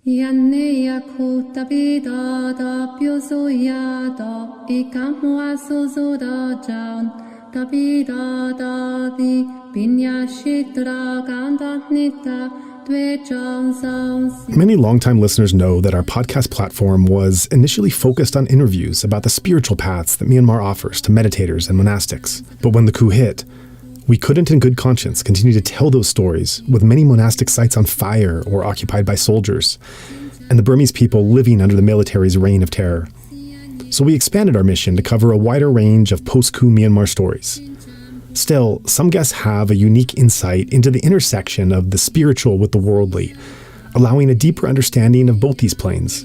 Yanneya kota vida da piozoya da ikamwa sozo da jaun da vida da di binya shitra ganda nita dwe jaun sounds. Many longtime listeners know that our podcast platform was initially focused on interviews about the spiritual paths that Myanmar offers to meditators and monastics. But when the coup hit, we couldn't in good conscience continue to tell those stories with many monastic sites on fire or occupied by soldiers, and the Burmese people living under the military's reign of terror. So we expanded our mission to cover a wider range of post-coup Myanmar stories. Still, some guests have a unique insight into the intersection of the spiritual with the worldly, allowing a deeper understanding of both these planes.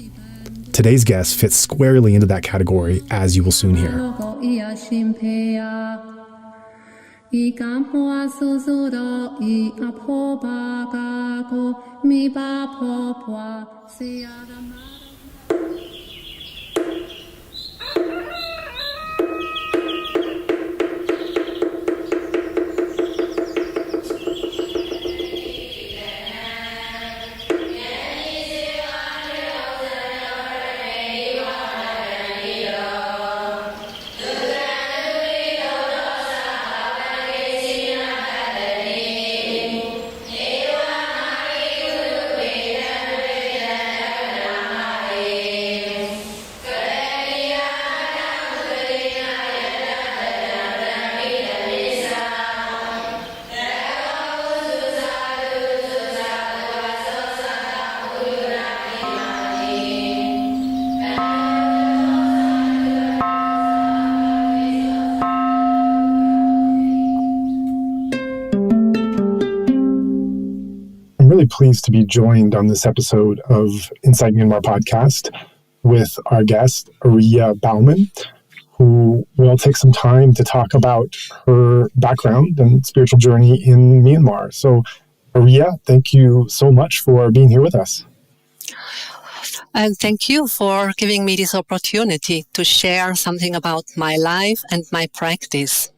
Today's guest fits squarely into that category, as you will soon hear. I kamwa sozo da I apo ba ga go mi ba po pwa se ya da ma. Pleased to be joined on this episode of Inside Myanmar podcast with our guest, Ariya Bauman, who will take some time to talk about her background and spiritual journey in Myanmar. So, Ariya, thank you so much for being here with us. And thank you for giving me this opportunity to share something about my life and my practice.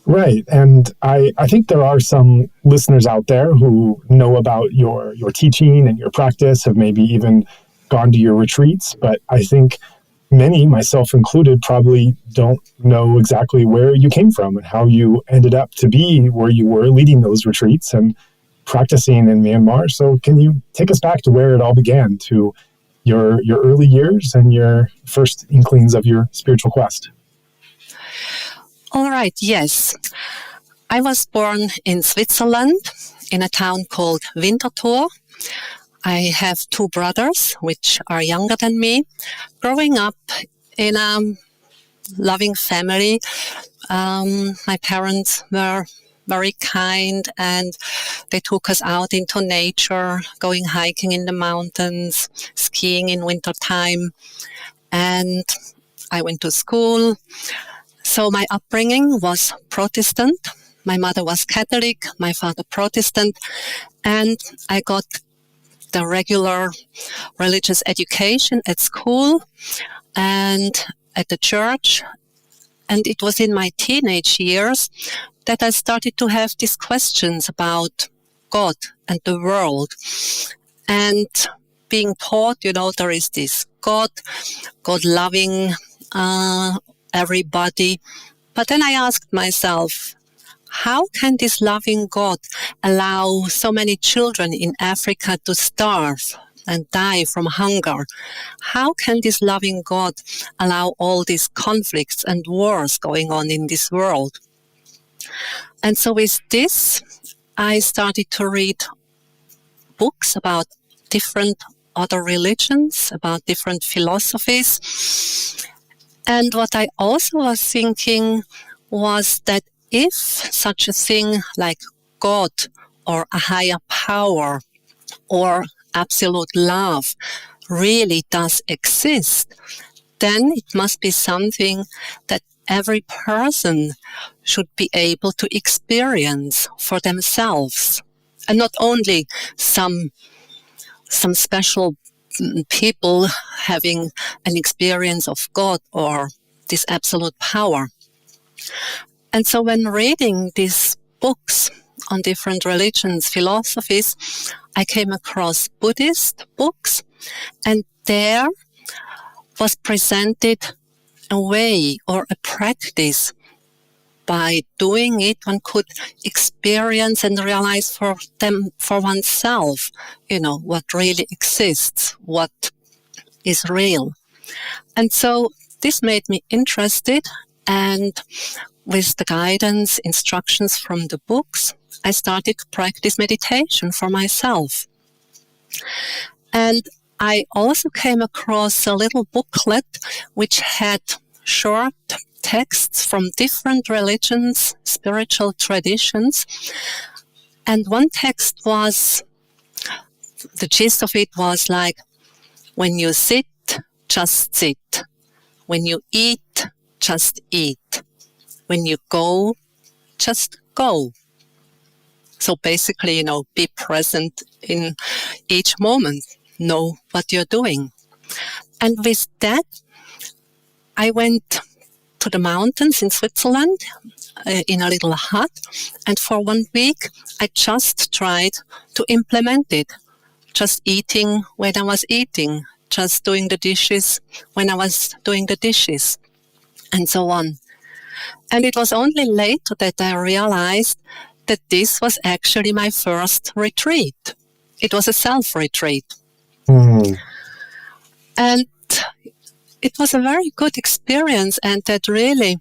Right. And I think there are some listeners out there who know about your teaching and your practice, have maybe even gone to your retreats. But I think many, myself included, probably don't know exactly where you came from and how you ended up to be where you were leading those retreats and practicing in Myanmar. So can you take us back to where it all began, to your early years and your first inklings of your spiritual quest? All right, yes. I was born in Switzerland in a town called Winterthur. I have two brothers, which are younger than me. Growing up in a loving family, my parents were very kind and they took us out into nature, going hiking in the mountains, skiing in wintertime. And I went to school. So my upbringing was Protestant. My mother was Catholic, my father Protestant, and I got the regular religious education at school and at the church. And it was in my teenage years that I started to have these questions about God and the world. And being taught, there is this God loving everybody. But then I asked myself, how can this loving God allow so many children in Africa to starve and die from hunger? How can this loving God allow all these conflicts and wars going on in this world? And so with this, I started to read books about different other religions, about different philosophies. And what I also was thinking was that if such a thing like God or a higher power or absolute love really does exist, then it must be something that every person should be able to experience for themselves. And not only some special people having an experience of God or this absolute power. And so when reading these books on different religions, philosophies, I came across Buddhist books, and there was presented a way or a practice. By doing it, one could experience and realize for oneself, what really exists, what is real. And so this made me interested, and with the guidance, instructions from the books, I started to practice meditation for myself. And I also came across a little booklet which had short texts from different religions, spiritual traditions. And one text was, the gist of it was like, when you sit, just sit. When you eat, just eat. When you go, just go. So basically, be present in each moment. Know what you're doing. And with that, I went to the mountains in Switzerland in a little hut. And for 1 week, I just tried to implement it. Just eating when I was eating. Just doing the dishes when I was doing the dishes. And so on. And it was only later that I realized that this was actually my first retreat. It was a self-retreat. And it was a very good experience, and that really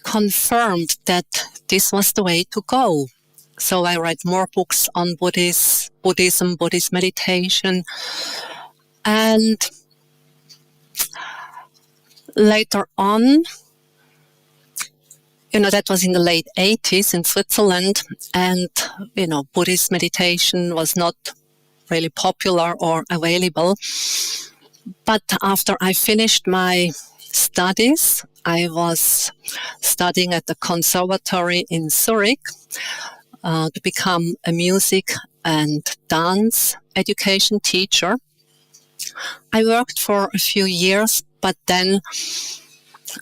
confirmed that this was the way to go. So I read more books on Buddhism, Buddhist meditation, and later on, that was in the late 80s in Switzerland, and, Buddhist meditation was not really popular or available. But after I finished my studies, I was studying at the conservatory in Zurich to become a music and dance education teacher. I worked for a few years, but then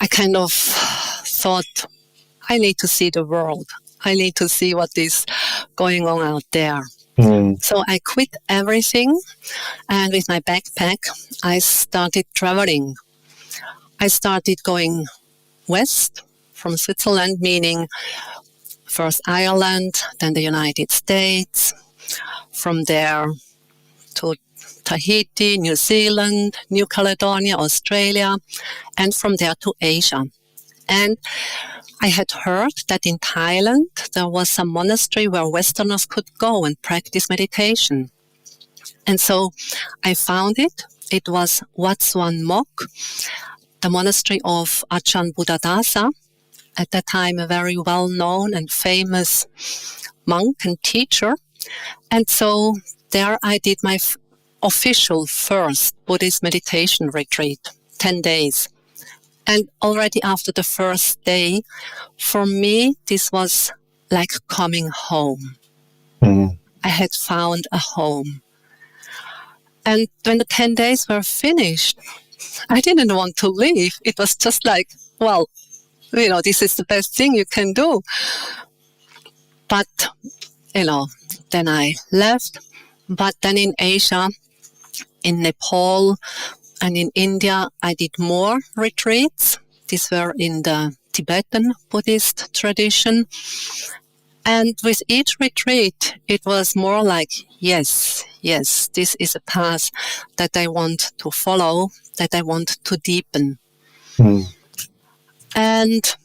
I kind of thought, I need to see the world. I need to see what is going on out there. So I quit everything, and with my backpack, I started traveling. I started going west from Switzerland, meaning first Ireland, then the United States, from there to Tahiti, New Zealand, New Caledonia, Australia, and from there to Asia. And I had heard that in Thailand there was some monastery where Westerners could go and practice meditation. And so I found it. It was Wat Suan Mok, the monastery of Ajahn Buddhadasa, at that time a very well-known and famous monk and teacher. And so there I did my official first Buddhist meditation retreat, 10 days. And already after the first day, for me, this was like coming home. I had found a home. And when the 10 days were finished, I didn't want to leave. It was just like, well, this is the best thing you can do. But, then I left. But then in Asia, in Nepal, and in India, I did more retreats. These were in the Tibetan Buddhist tradition. And with each retreat, it was more like, yes, this is a path that I want to follow, that I want to deepen. And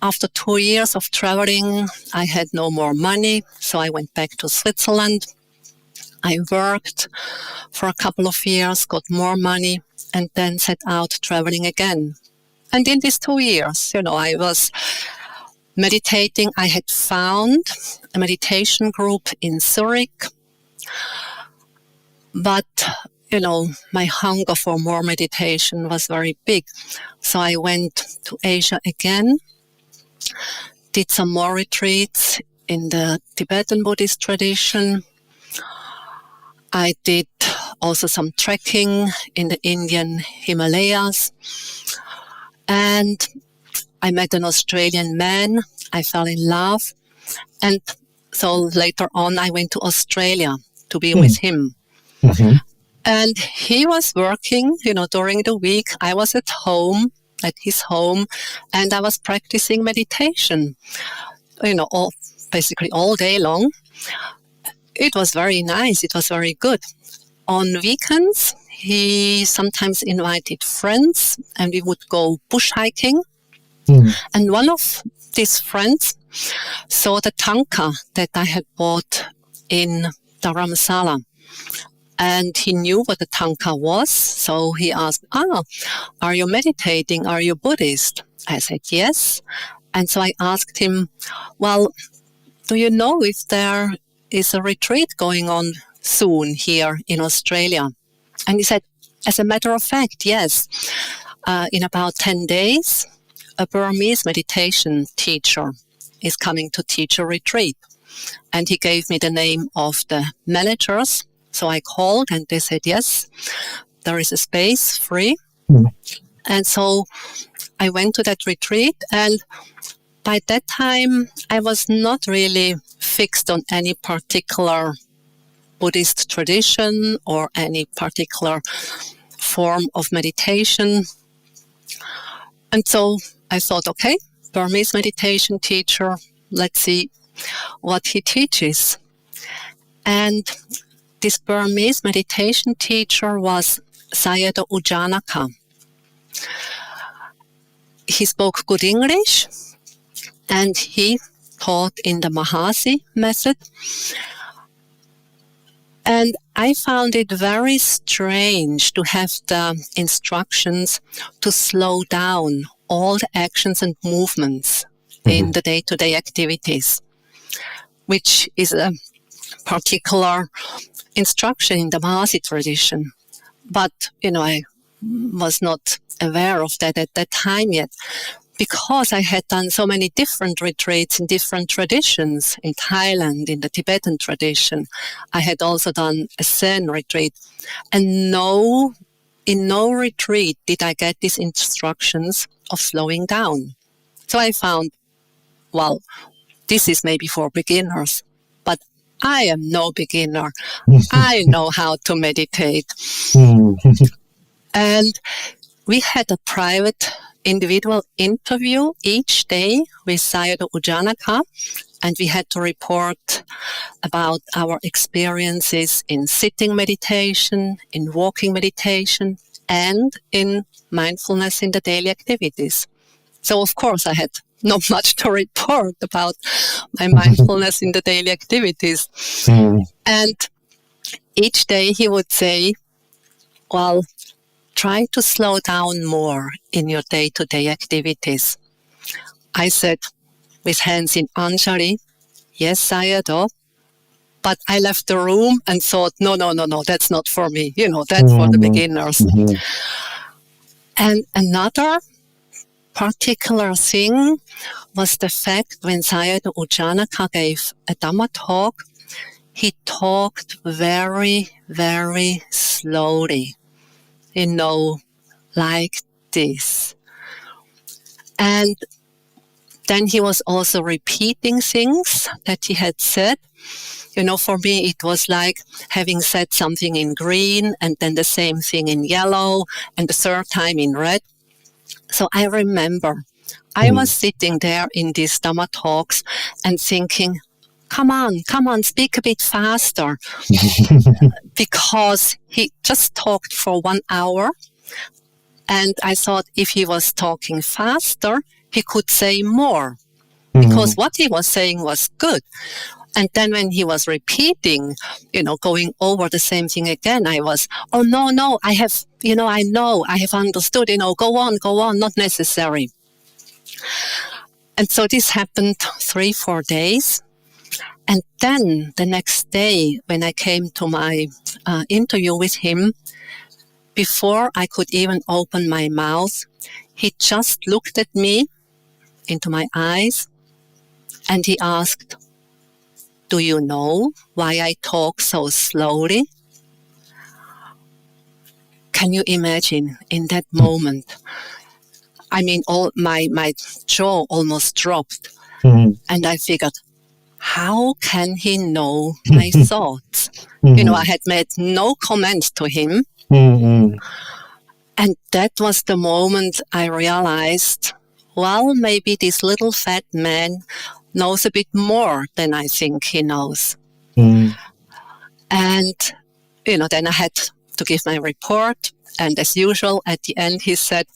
after 2 years of traveling, I had no more money, so I went back to Switzerland. I worked for a couple of years, got more money, and then set out traveling again. And in these 2 years, I was meditating. I had found a meditation group in Zurich. But, my hunger for more meditation was very big. So I went to Asia again, did some more retreats in the Tibetan Buddhist tradition. I did also some trekking in the Indian Himalayas. And I met an Australian man. I fell in love. And So later on, I went to Australia to be with him. And he was working, during the week. I was at his home, and I was practicing meditation, basically all day long. It was very nice. It was very good. On weekends, he sometimes invited friends, and we would go bush hiking. And one of these friends saw the tanka that I had bought in Dharamsala. And he knew what the tanka was. So he asked, are you meditating? Are you Buddhist? I said, yes. And so I asked him, well, do you know if there is a retreat going on soon here in Australia? And he said, as a matter of fact, yes. In about 10 days, a Burmese meditation teacher is coming to teach a retreat. And he gave me the name of the managers. So I called and they said, yes, there is a space free. And so I went to that retreat. And by that time, I was not really fixed on any particular Buddhist tradition or any particular form of meditation. And so I thought, okay, Burmese meditation teacher, let's see what he teaches. And this Burmese meditation teacher was Sayadaw U Janaka. He spoke good English, and he taught in the Mahasi method. And I found it very strange to have the instructions to slow down all the actions and movements in the day-to-day activities, which is a particular instruction in the Mahasi tradition. But, I was not aware of that at that time yet, because I had done so many different retreats in different traditions. In Thailand, in the Tibetan tradition, I had also done a Zen retreat. And in no retreat did I get these instructions of slowing down. So I found, well, this is maybe for beginners, but I am no beginner. I know how to meditate. And we had a private individual interview each day with Sayadaw U Janaka, and we had to report about our experiences in sitting meditation, in walking meditation, and in mindfulness in the daily activities. So, of course, I had not much to report about my mindfulness in the daily activities. And each day he would say, well, try to slow down more in your day-to-day activities. I said, with hands in Anjali, yes, Sayadaw. But I left the room and thought, no, that's not for me. That's for the beginners. And another particular thing was the fact when Sayadaw U Janaka gave a Dhamma talk, he talked very, very slowly, like this. And then he was also repeating things that he had said. For me, it was like having said something in green and then the same thing in yellow and the third time in red. So I remember I was sitting there in these Dhamma talks and thinking, come on, speak a bit faster. Because he just talked for 1 hour. And I thought if he was talking faster, he could say more. Because what he was saying was good. And then when he was repeating, going over the same thing again, I was, oh, no, I have, I have understood, go on, not necessary. And so this happened 3-4 days. And then the next day, when I came to my interview with him, before I could even open my mouth, he just looked at me into my eyes and he asked, do you know why I talk so slowly? Can you imagine in that moment? I mean, all my jaw almost dropped. And I figured, how can he know my thoughts? I had made no comment to him. And that was the moment I realized, well, maybe this little fat man knows a bit more than I think he knows. And, then I had to give my report. And as usual, at the end, he said,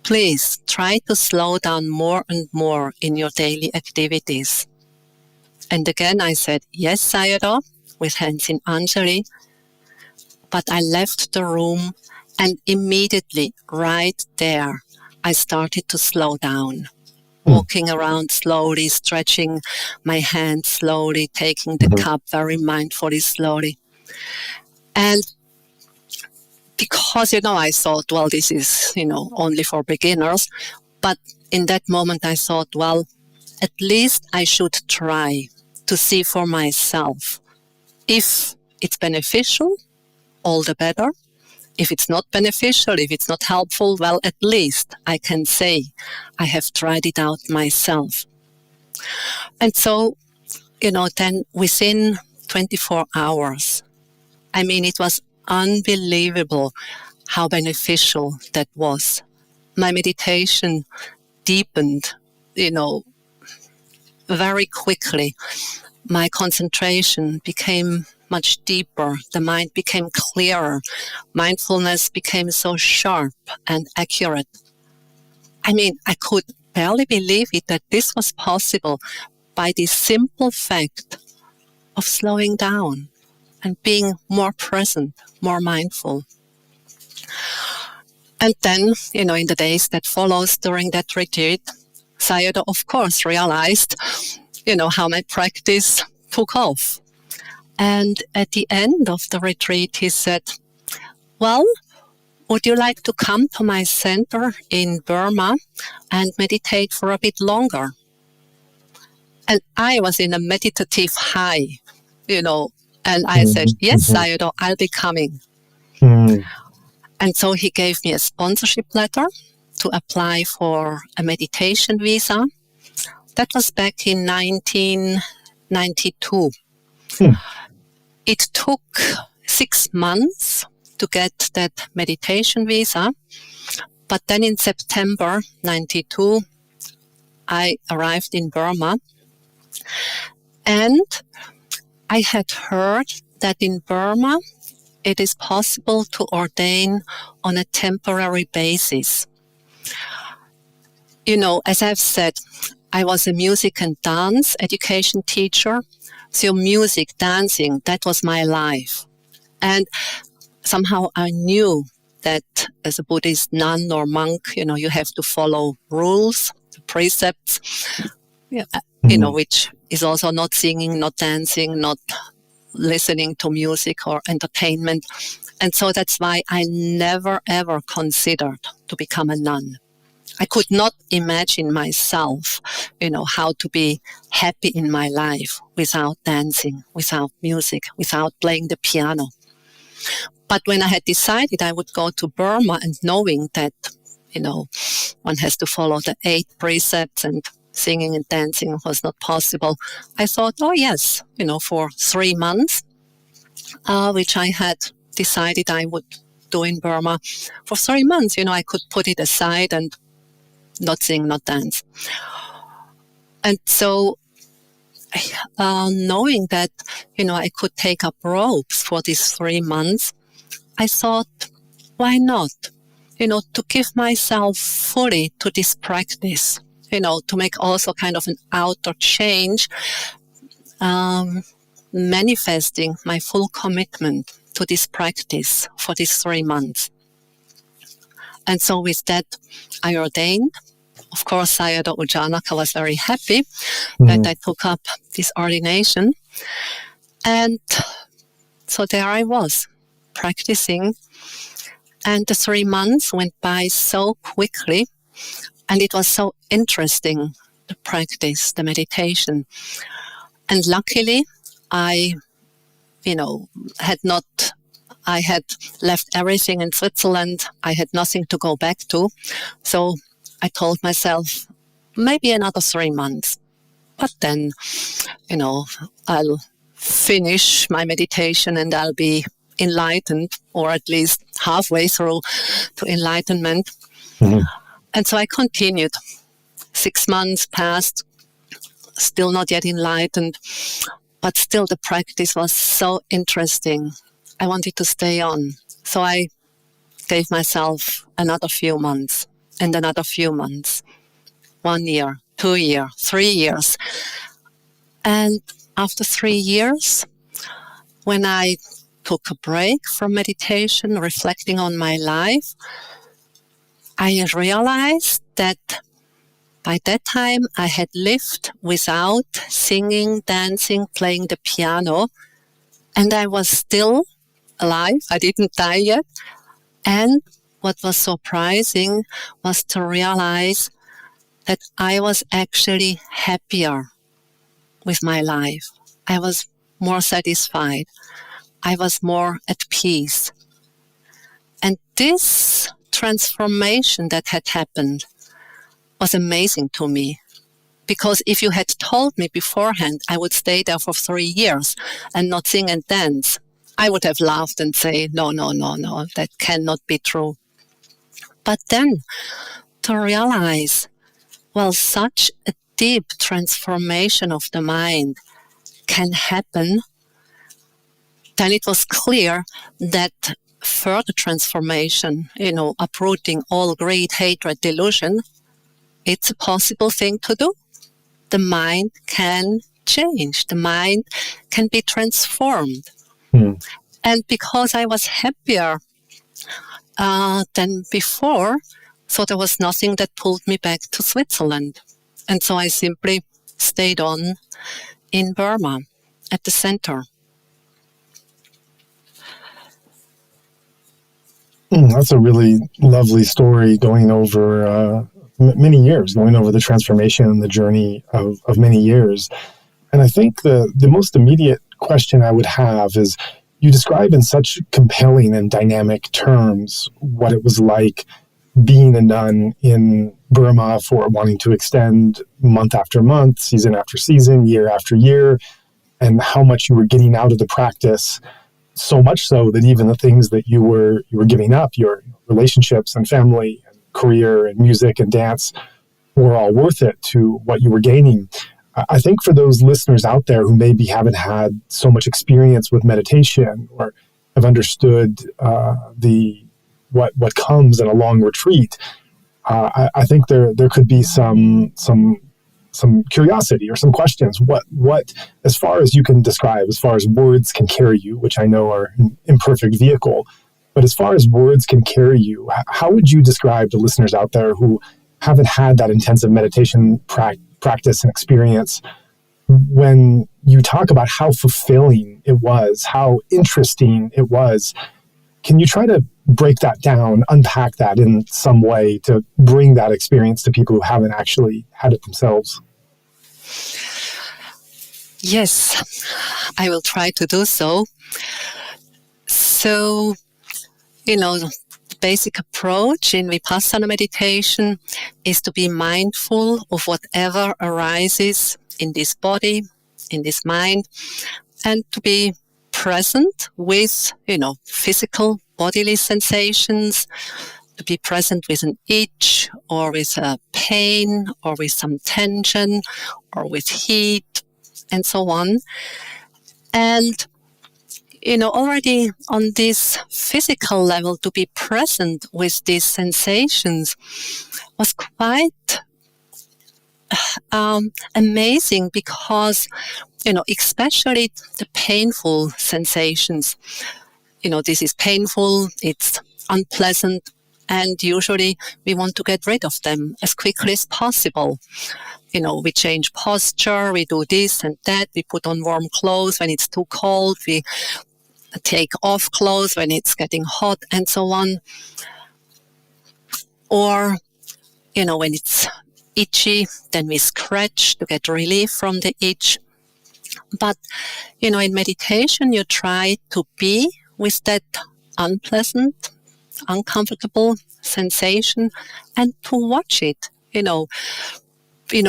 please try to slow down more and more in your daily activities. And again, I said, yes, Sayadaw, with hands in Anjali. But I left the room, and immediately, right there, I started to slow down. Walking around slowly, stretching my hand slowly, taking the cup very mindfully, slowly. And because, I thought, well, this is, only for beginners. But in that moment, I thought, well, at least I should try to see for myself. If it's beneficial, all the better. If it's not beneficial, if it's not helpful, well, at least I can say I have tried it out myself. And so, then within 24 hours, it was unbelievable how beneficial that was. My meditation deepened, very quickly. My concentration became much deeper. The mind became clearer. Mindfulness became so sharp and accurate. I could barely believe it that this was possible by the simple fact of slowing down and being more present, more mindful. And then, in the days that follows during that retreat, Sayadaw, of course, realized, how my practice took off. And at the end of the retreat, he said, well, would you like to come to my center in Burma and meditate for a bit longer? And I was in a meditative high, and I said, yes, Sayadaw, I'll be coming. And so he gave me a sponsorship letter to apply for a meditation visa. That was back in 1992. It took 6 months to get that meditation visa. But then in September 92, I arrived in Burma. And I had heard that in Burma, it is possible to ordain on a temporary basis. As I've said, I was a music and dance education teacher. So music, dancing, that was my life. And somehow I knew that as a Buddhist nun or monk, you have to follow rules, precepts, which is also not singing, not dancing, not listening to music or entertainment. And so that's why I never, ever considered to become a nun. I could not imagine myself, how to be happy in my life without dancing, without music, without playing the piano. But when I had decided I would go to Burma and knowing that, one has to follow the 8 precepts and singing and dancing was not possible, I thought, oh yes, for 3 months, which I had decided I would do in Burma. For 3 months, I could put it aside and not sing, not dance. And so, knowing that, I could take up ropes for these 3 months, I thought, why not? To give myself fully to this practice, to make also kind of an outer change, manifesting my full commitment to this practice for these 3 months. And so with that, I ordained. Of course, Sayadaw U Janaka was very happy that I took up this ordination. And so there I was, practicing. And the 3 months went by so quickly. And it was so interesting, the practice, the meditation. And luckily, I had left everything in Switzerland. I had nothing to go back to. So I told myself, maybe another 3 months. But then, I'll finish my meditation and I'll be enlightened, or at least halfway through to enlightenment. Mm-hmm. And so I continued. 6 months passed, still not yet enlightened, but still the practice was so interesting. I wanted to stay on. So I gave myself another few months and another few months. 1 year, 2 years, 3 years. And after 3 years, when I took a break from meditation, reflecting on my life, I realized that by that time I had lived without singing, dancing, playing the piano, and I was still alive. I didn't die yet. And what was surprising was to realize that I was actually happier with my life. I was more satisfied. I was more at peace. And this transformation that had happened was amazing to me. Because if you had told me beforehand I would stay there for 3 years and not sing and dance, I would have laughed and say, no, that cannot be true. But then to realize, well, such a deep transformation of the mind can happen, then it was clear that further transformation, uprooting all greed, hatred, delusion, it's a possible thing to do. The mind can change. The mind can be transformed. And because I was happier than before, so there was nothing that pulled me back to Switzerland. And so I simply stayed on in Burma at the center. That's a really lovely story, going over many years, going over the transformation and the journey of many years. And I think the most immediate question I would have is, you describe in such compelling and dynamic terms what it was like being a nun in Burma, for wanting to extend month after month, season after season, year after year, and how much you were getting out of the practice. So much so that even the things that you were giving up, your relationships and family and career and music and dance, were all worth it to what you were gaining. I think for those listeners out there who maybe haven't had so much experience with meditation, or have understood what comes in a long retreat, I think there could be some curiosity or some questions. What, as far as you can describe, as far as words can carry you, which I know are an imperfect vehicle, but as far as words can carry you, how would you describe to listeners out there who haven't had that intensive meditation practice and experience, when you talk about how fulfilling it was, how interesting it was? Can you try to break that down, unpack that in some way to bring that experience to people who haven't actually had it themselves? Yes, I will try to do so. So, the basic approach in Vipassana meditation is to be mindful of whatever arises in this body, in this mind, and to be present with, physical bodily sensations, to be present with an itch or with a pain or with some tension or with heat and so on. And, already on this physical level, to be present with these sensations was quite amazing, because, especially the painful sensations, this is painful, it's unpleasant, and usually we want to get rid of them as quickly as possible. We change posture, we do this and that, we put on warm clothes when it's too cold, we take off clothes when it's getting hot, and so on. Or, when it's itchy, then we scratch to get relief from the itch. But, in meditation, you try to be with that unpleasant, uncomfortable sensation and to watch it,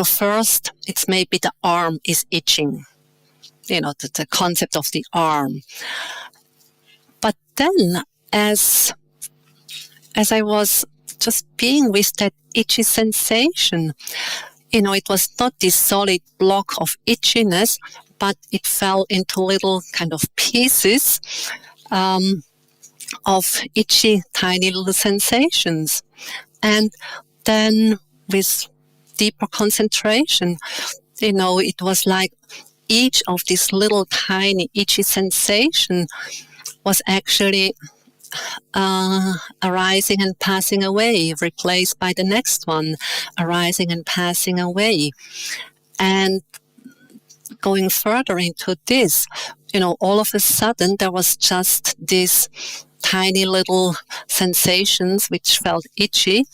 first it's maybe the arm is itching, the concept of the arm. But then as I was just being with that itchy sensation, it was not this solid block of itchiness, but it fell into little kind of pieces of itchy, tiny little sensations. And then with deeper concentration, it was like each of these little tiny itchy sensation was actually arising and passing away, replaced by the next one, arising and passing away. And going further into this, all of a sudden there was just these tiny little sensations which felt itchy,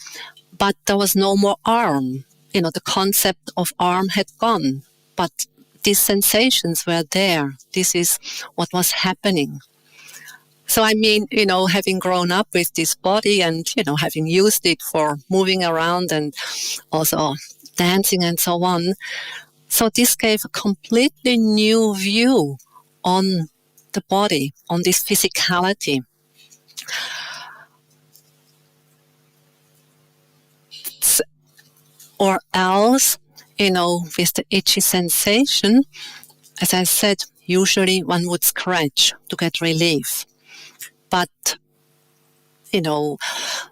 but there was no more arm. The concept of arm had gone, but these sensations were there. This is what was happening. So I mean, having grown up with this body and, having used it for moving around and also dancing and so on. So this gave a completely new view on the body, on this physicality. Or else, with the itchy sensation, as I said, usually one would scratch to get relief. But,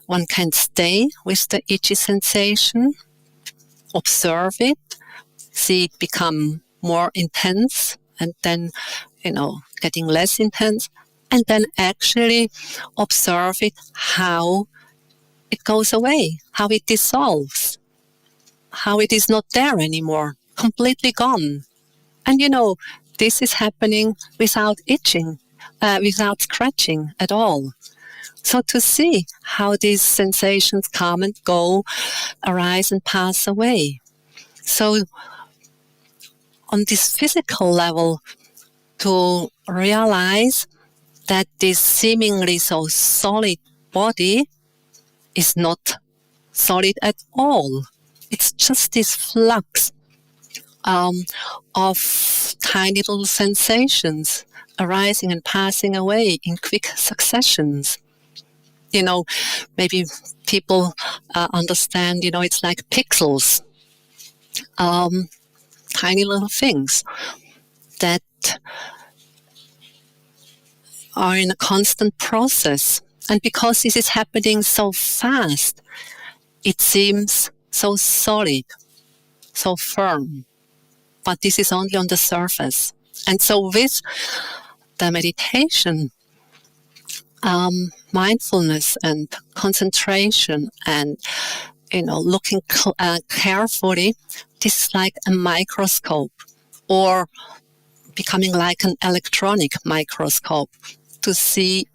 one can stay with the itchy sensation, observe it, see it become more intense, and then, getting less intense, and then actually observe it, how it goes away, how it dissolves, how it is not there anymore, completely gone. And, this is happening without itching. Without scratching at all. So to see how these sensations come and go, arise and pass away. So on this physical level, to realize that this seemingly so solid body is not solid at all. It's just this flux of tiny little sensations arising and passing away in quick successions. Maybe people understand, it's like pixels, tiny little things that are in a constant process. And because this is happening so fast, it seems so solid, so firm. But this is only on the surface. And so with the meditation, mindfulness and concentration and, looking carefully, this is like a microscope or becoming like an electronic microscope to see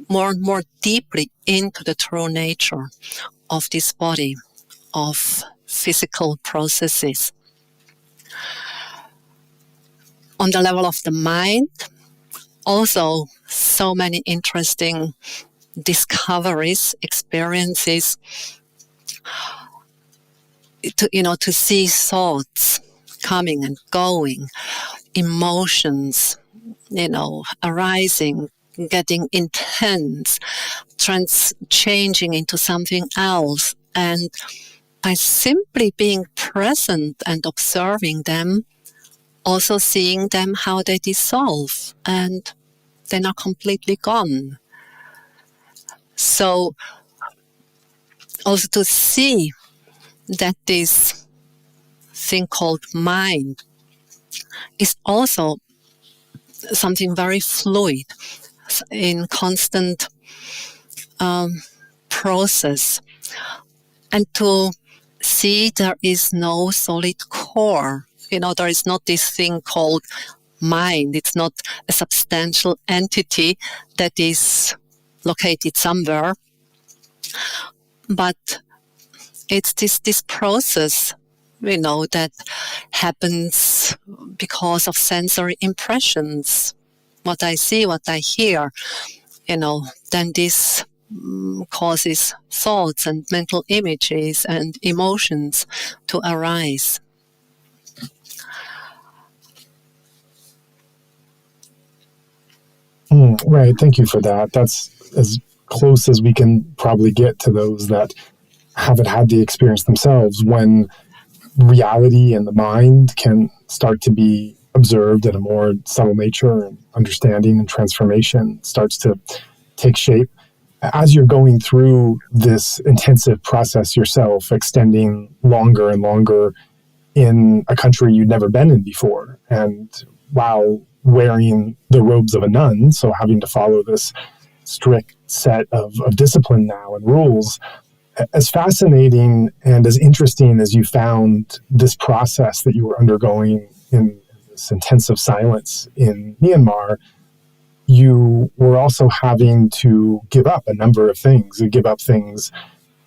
more and more deeply into the true nature of this body, of physical processes. On the level of the mind, also so many interesting discoveries, experiences, to see thoughts coming and going, emotions, arising, getting intense, changing into something else. And by simply being present and observing them, also seeing them how they dissolve and they're not completely gone. So also to see that this thing called mind is also something very fluid, in constant process. And to see there is no solid core. There is not this thing called mind. It's not a substantial entity that is located somewhere. But it's this process, that happens because of sensory impressions. What I see, what I hear, then this causes thoughts and mental images and emotions to arise. Right. Thank you for that. That's as close as we can probably get to those that haven't had the experience themselves, when reality and the mind can start to be observed in a more subtle nature, and understanding and transformation starts to take shape. As you're going through this intensive process yourself, extending longer and longer in a country you'd never been in before, and while wearing the robes of a nun, so having to follow this strict set of discipline now and rules, as fascinating and as interesting as you found this process that you were undergoing in this intensive silence in Myanmar, you were also having to give up a number of things, and give up things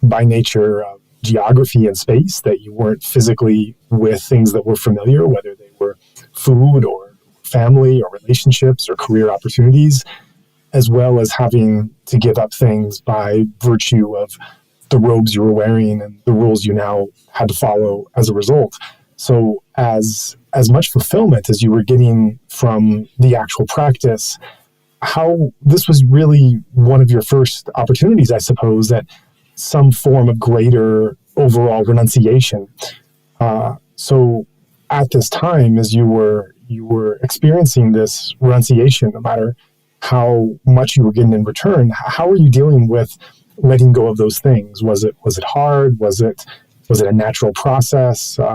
by nature of geography and space, that you weren't physically with things that were familiar, whether they were food or family or relationships or career opportunities, as well as having to give up things by virtue of the robes you were wearing and the rules you now had to follow as a result. So as much fulfillment as you were getting from the actual practice, how this was really one of your first opportunities, I suppose, at some form of greater overall renunciation. So at this time, as you were experiencing this renunciation, no matter how much you were getting in return, how are you dealing with letting go of those things? Was it hard? Was it a natural process? Did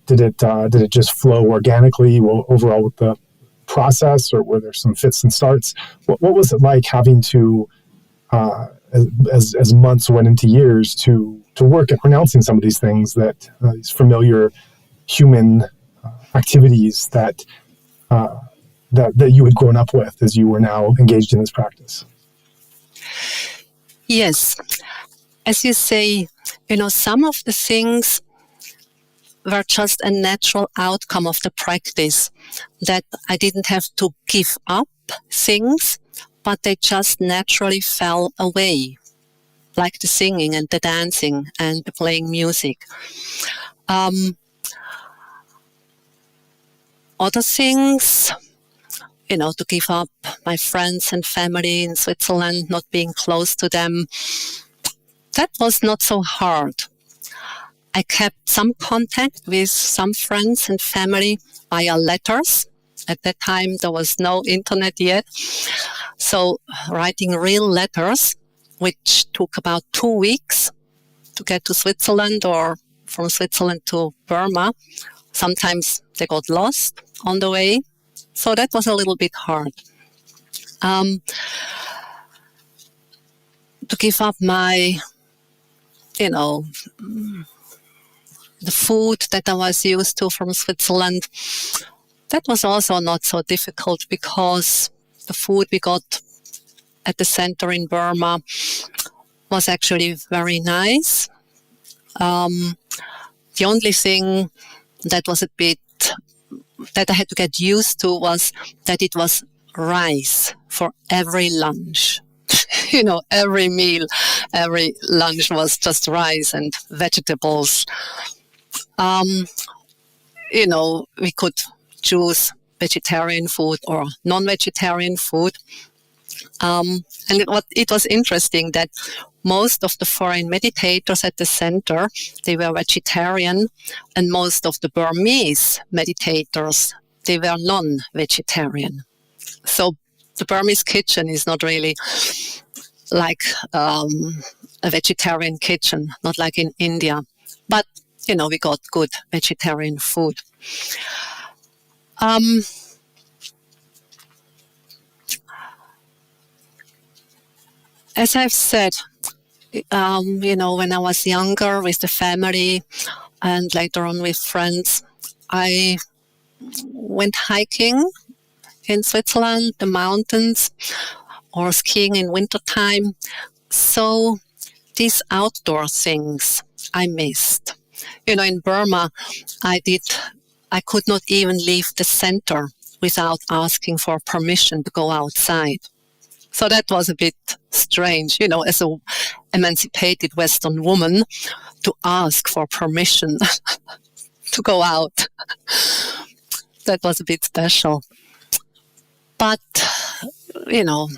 it just flow organically overall with the process, or were there some fits and starts? What was it like having to, as months went into years, to work at renouncing some of these things, that these familiar human activities that you had grown up with as you were now engaged in this practice? Yes. As you say, some of the things were just a natural outcome of the practice, that I didn't have to give up things, but they just naturally fell away, like the singing and the dancing and the playing music. Other things, to give up my friends and family in Switzerland, not being close to them, that was not so hard. I kept some contact with some friends and family via letters. At that time, there was no internet yet. So writing real letters, which took about 2 weeks to get to Switzerland, or from Switzerland to Burma. Sometimes they got lost on the way. So that was a little bit hard. To give up my, the food that I was used to from Switzerland, that was also not so difficult, because the food we got at the center in Burma was actually very nice. The only thing that was a bit that I had to get used to was that it was rice for every lunch. Every meal, every lunch was just rice and vegetables. We could choose vegetarian food or non-vegetarian food. And it was interesting that most of the foreign meditators at the center, they were vegetarian, and most of the Burmese meditators, they were non-vegetarian. So the Burmese kitchen is not really like a vegetarian kitchen, not like in India. But, we got good vegetarian food. As I've said, when I was younger with the family and later on with friends, I went hiking in Switzerland, the mountains, or skiing in wintertime. So these outdoor things I missed. In Burma, I could not even leave the center without asking for permission to go outside. So that was a bit strange, as a emancipated Western woman, to ask for permission to go out. That was a bit special. But,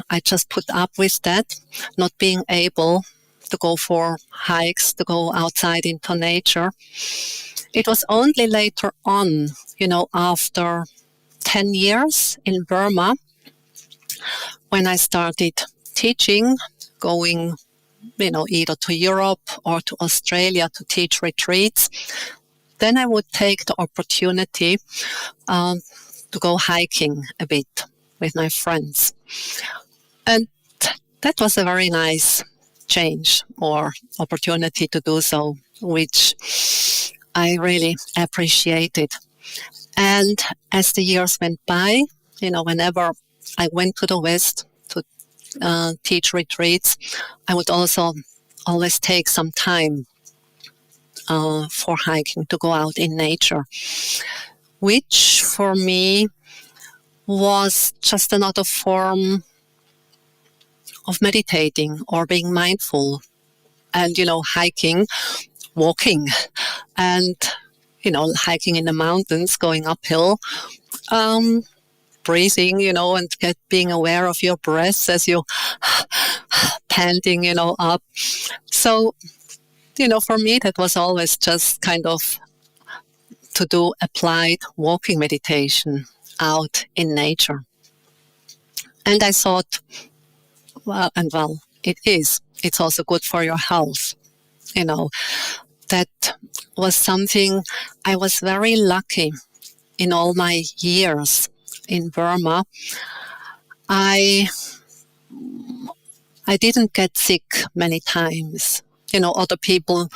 I just put up with that, not being able to go for hikes, to go outside into nature. It was only later on, after 10 years in Burma, when I started teaching, going, either to Europe or to Australia to teach retreats, then I would take the opportunity to go hiking a bit with my friends. And that was a very nice change or opportunity to do so, which I really appreciated. And as the years went by, whenever I went to the West to teach retreats, I would also always take some time for hiking, to go out in nature, which for me was just another form of meditating or being mindful. And, hiking, walking, and, hiking in the mountains, going uphill, breathing, and being aware of your breath as you panting, up. So, for me, that was always just kind of to do applied walking meditation out in nature. And I thought, it is. It's also good for your health. That was something I was very lucky in all my years in Burma. I didn't get sick many times. Other people,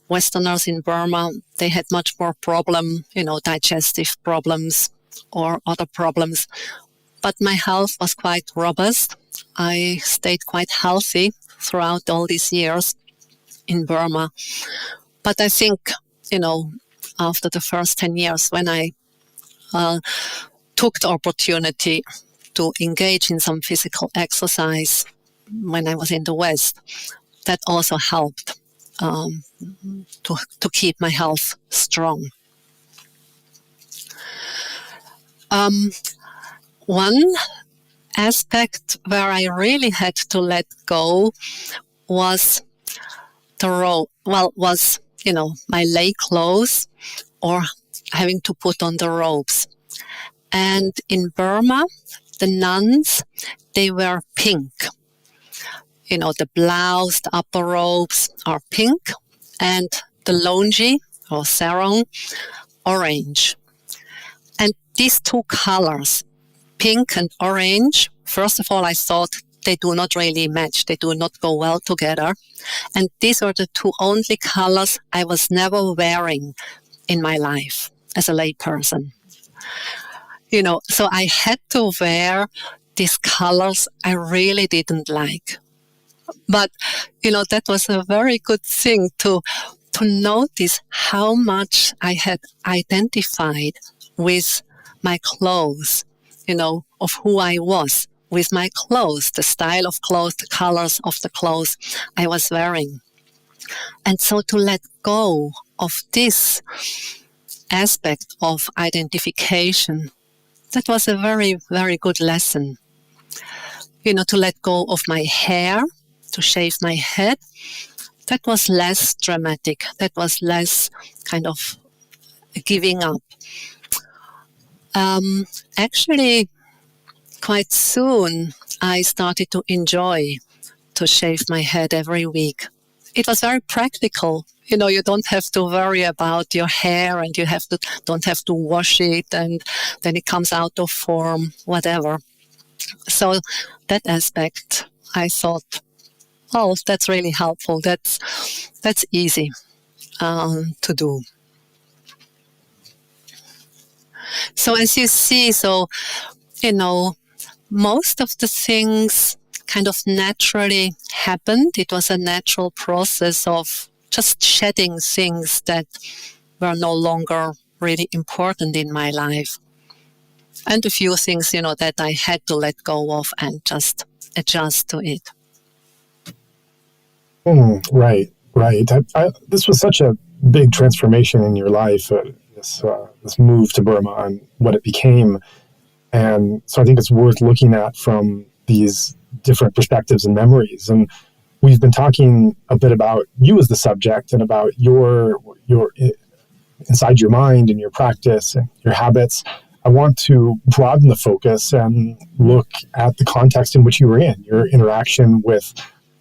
Westerners in Burma, they had much more problem, digestive problems or other problems. But my health was quite robust. I stayed quite healthy throughout all these years in Burma. But I think, after the first 10 years, when I took the opportunity to engage in some physical exercise when I was in the West, that also helped to keep my health strong. One aspect where I really had to let go was my lay clothes or having to put on the robes. And in Burma, the nuns, they wear pink. The blouse, the upper robes are pink, and the longi or sarong, orange. And these two colors, pink and orange, first of all, I thought they do not really match. They do not go well together. And these are the two only colors I was never wearing in my life as a lay person. So I had to wear these colors I really didn't like. But, that was a very good thing to notice how much I had identified with my clothes, of who I was with my clothes, the style of clothes, the colors of the clothes I was wearing. And so to let go of this aspect of identification, that was a very, very good lesson. To let go of my hair, to shave my head, that was less dramatic. That was less kind of giving up. Actually, quite soon, I started to enjoy to shave my head every week. It was very practical. You don't have to worry about your hair, and you don't have to wash it, and then it comes out of form, whatever. So that aspect, I thought, oh, that's really helpful. That's easy to do. So as you see, most of the things kind of naturally happened. It was a natural process of just shedding things that were no longer really important in my life. and a few things, that I had to let go of and just adjust to it. Right. This was such a big transformation in your life, this move to Burma and what it became. And so I think it's worth looking at from these different perspectives and memories. And we've been talking a bit about you as the subject and about your inside your mind and your practice and your habits. I want to broaden the focus and look at the context in which you were in, your interaction with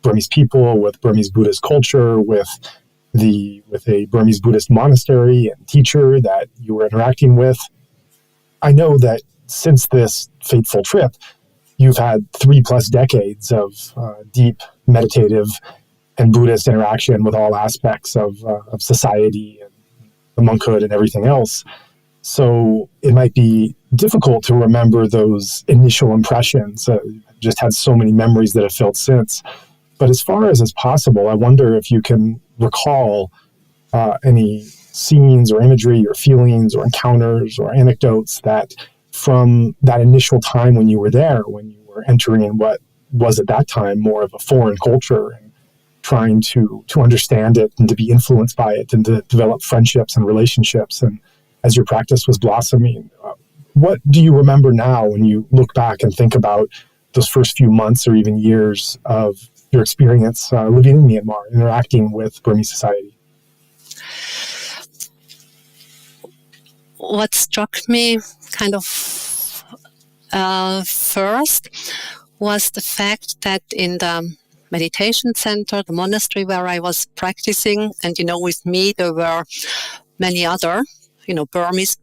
Burmese people, with Burmese Buddhist culture, with a Burmese Buddhist monastery and teacher that you were interacting with. I know that since this fateful trip, you've had 3+ decades of deep meditative and Buddhist interaction with all aspects of society and the monkhood and everything else. So it might be difficult to remember those initial impressions. Just had so many memories that have filled since. But as far as is possible, I wonder if you can recall any scenes or imagery or feelings or encounters or anecdotes that from that initial time when you were there, when you were entering in what was at that time more of a foreign culture and trying to understand it and to be influenced by it and to develop friendships and relationships. And as your practice was blossoming, what do you remember now when you look back and think about those first few months or even years of your experience living in Myanmar, interacting with Burmese society? What struck me kind of first was the fact that in the meditation center, the monastery where I was practicing, and with me there were many other, Burmese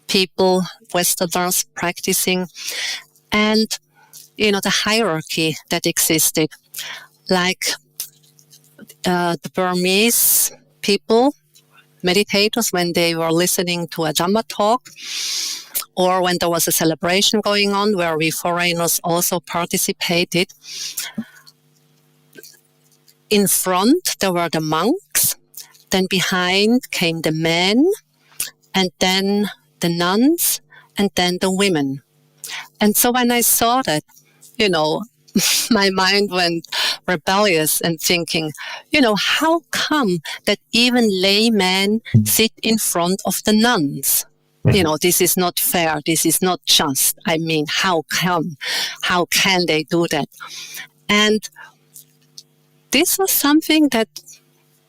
people, Westerners practicing, and the hierarchy that existed, like the Burmese people, meditators, when they were listening to a Dhamma talk, or when there was a celebration going on where we foreigners also participated. In front, there were the monks, then behind came the men, and then the nuns, and then the women. And so when I saw that, my mind went rebellious and thinking, how come that even laymen sit in front of the nuns? This is not fair. This is not just. I mean, how come? How can they do that? And this was something that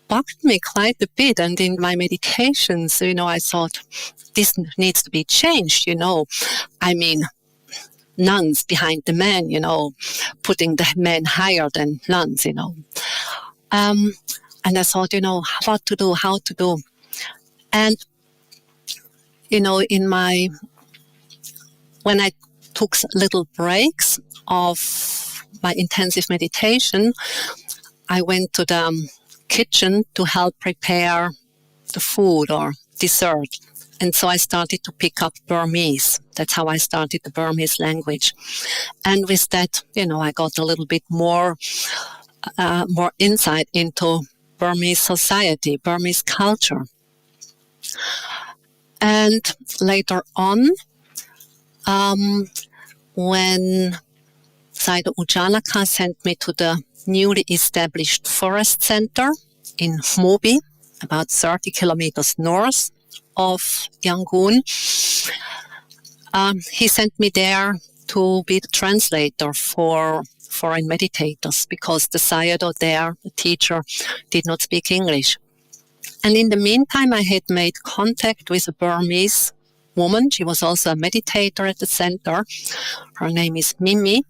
bugged me quite a bit. And in my meditations, I thought, this needs to be changed, I mean, nuns behind the men, putting the men higher than nuns, And I thought, how to do. And, when I took little breaks of my intensive meditation, I went to the kitchen to help prepare the food or dessert. And so I started to pick up Burmese. That's how I started the Burmese language. And with that, I got a little bit more insight into Burmese society, Burmese culture. And later on, when Sayadaw U Janaka sent me to the newly established forest center in Mobi, about 30 kilometers north of Yangon, he sent me there to be the translator for foreign meditators because the Sayadaw there, the teacher, did not speak English. And in the meantime, I had made contact with a Burmese woman. She was also a meditator at the center. Her name is Mimi.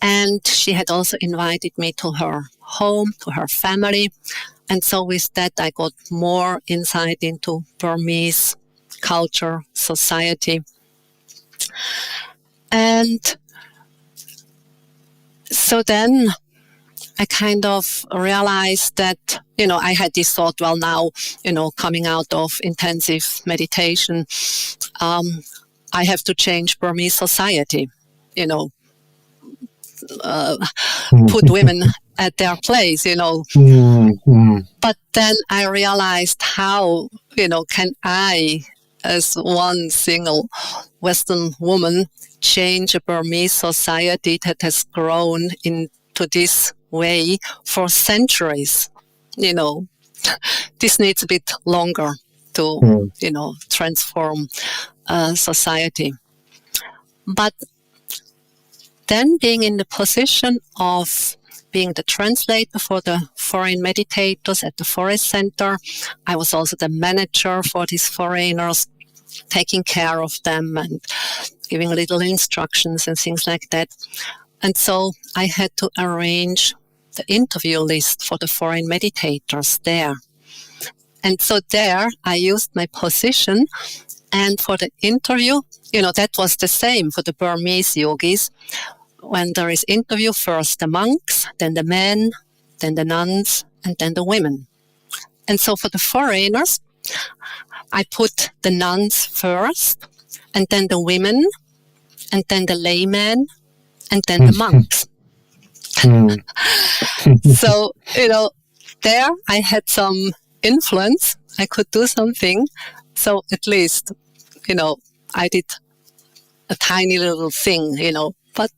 And she had also invited me to her home, to her family. And so with that, I got more insight into Burmese culture, society. And so then I kind of realized that, I had this thought, well, now, coming out of intensive meditation, I have to change Burmese society, put women at their place, But then I realized how, can I as one single Western woman change a Burmese society that has grown into this way for centuries. You know, this needs a bit longer to, transform society. But then being in the position of being the translator for the foreign meditators at the Forest Center, I was also the manager for these foreigners, taking care of them and giving little instructions and things like that. And so I had to arrange the interview list for the foreign meditators there. And so there I used my position, and for the interview, that was the same for the Burmese yogis. When there is interview, first the monks, then the men, then the nuns, and then the women. And so for the foreigners, I put the nuns first, and then the women, and then the laymen, and then the monks. So, there I had some influence. I could do something. So at least, I did a tiny little thing, but,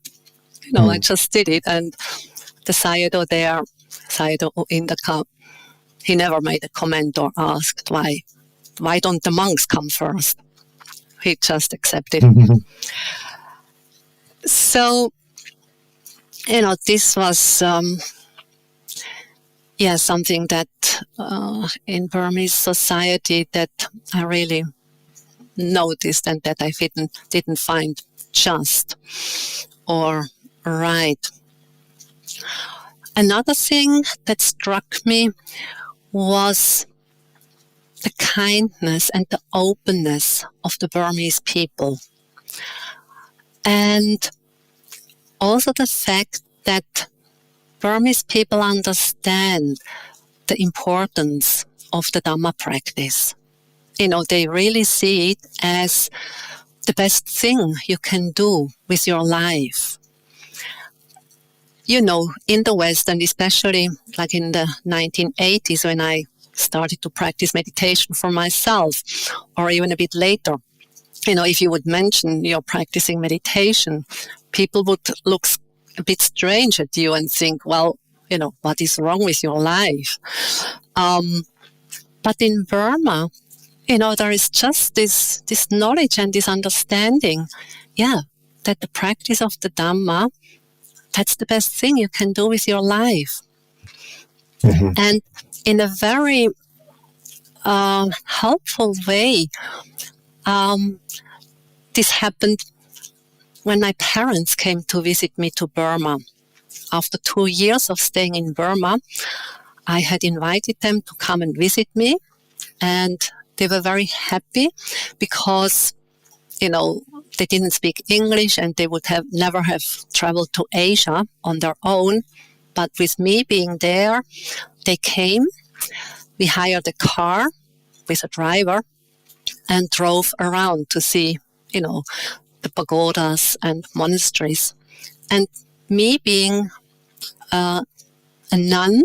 I just did it. And the Sayadaw there, Sayadaw in the cup, he never made a comment or asked why don't the monks come first? He just accepted. So, this was, something that in Burmese society that I really noticed and that I didn't find just or right. Another thing that struck me was the kindness and the openness of the Burmese people. And also the fact that Burmese people understand the importance of the Dhamma practice. They really see it as the best thing you can do with your life. In the West, and especially like in the 1980s when I started to practice meditation for myself, or even a bit later, if you would mention you're practicing meditation, people would look a bit strange at you and think, well, what is wrong with your life? But in Burma, there is just this knowledge and this understanding, that the practice of the Dhamma, that's the best thing you can do with your life. And in a very helpful way, this happened when my parents came to visit me to Burma. After 2 years of staying in Burma, I had invited them to come and visit me, and they were very happy because, they didn't speak English and they would never have traveled to Asia on their own. But with me being there, they came. We hired a car with a driver and drove around to see, the pagodas and monasteries. And me being a nun,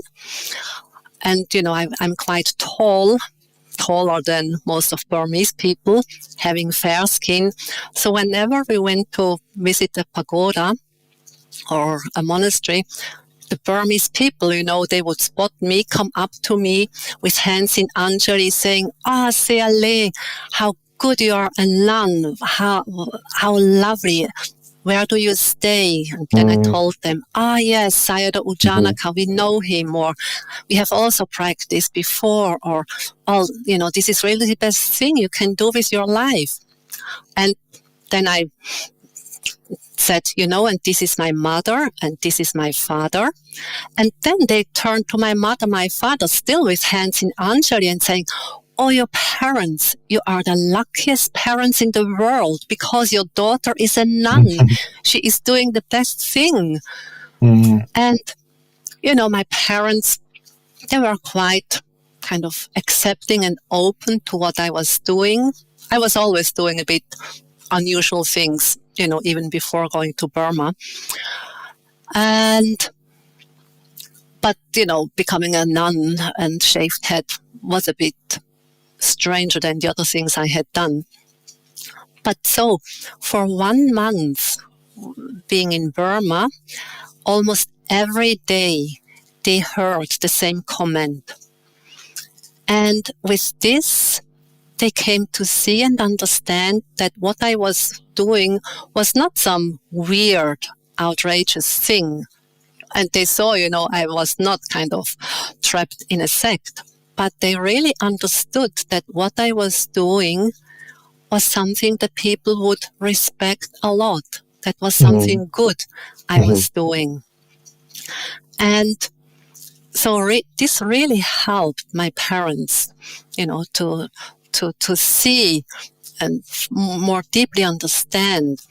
and, I'm quite taller than most of Burmese people, having fair skin. So whenever we went to visit a pagoda or a monastery, the Burmese people, they would spot me, come up to me with hands in Anjali saying, Seale, how good you are a nun, how lovely. Where do you stay? And then I told them, yes, Sayadaw Ujanaka, we know him, or we have also practiced before, or, this is really the best thing you can do with your life. And then I said, and this is my mother, and this is my father. And then they turned to my mother, my father, still with hands in Anjali and saying, your parents, you are the luckiest parents in the world because your daughter is a nun. She is doing the best thing. And, my parents, they were quite kind of accepting and open to what I was doing. I was always doing a bit unusual things, even before going to Burma. But, becoming a nun and shaved head was a bit stranger than the other things I had done. But so, for 1 month being in Burma, almost every day they heard the same comment. And with this, they came to see and understand that what I was doing was not some weird, outrageous thing. And they saw, I was not kind of trapped in a sect, but they really understood that what I was doing was something that people would respect a lot. That was something good I was doing. And so this really helped my parents, to see and more deeply understand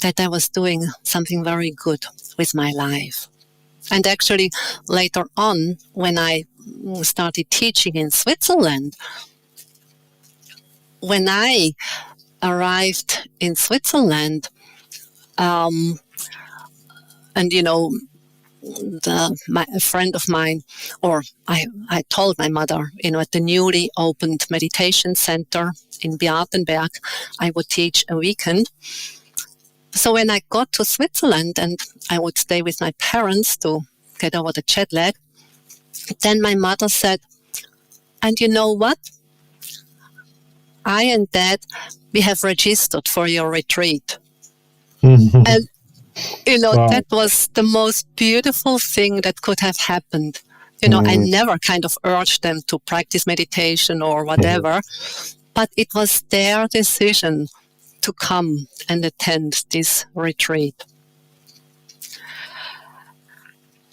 that I was doing something very good with my life. And actually, later on, when I started teaching in Switzerland, when I arrived in Switzerland, and a friend of mine, or I told my mother, at the newly opened meditation center in Beatenberg, I would teach a weekend. So when I got to Switzerland and I would stay with my parents to get over the jet lag, then my mother said, and you know what? I and Dad, we have registered for your retreat. And wow. That was the most beautiful thing that could have happened. I never kind of urged them to practice meditation or whatever, but it was their decision to come and attend this retreat.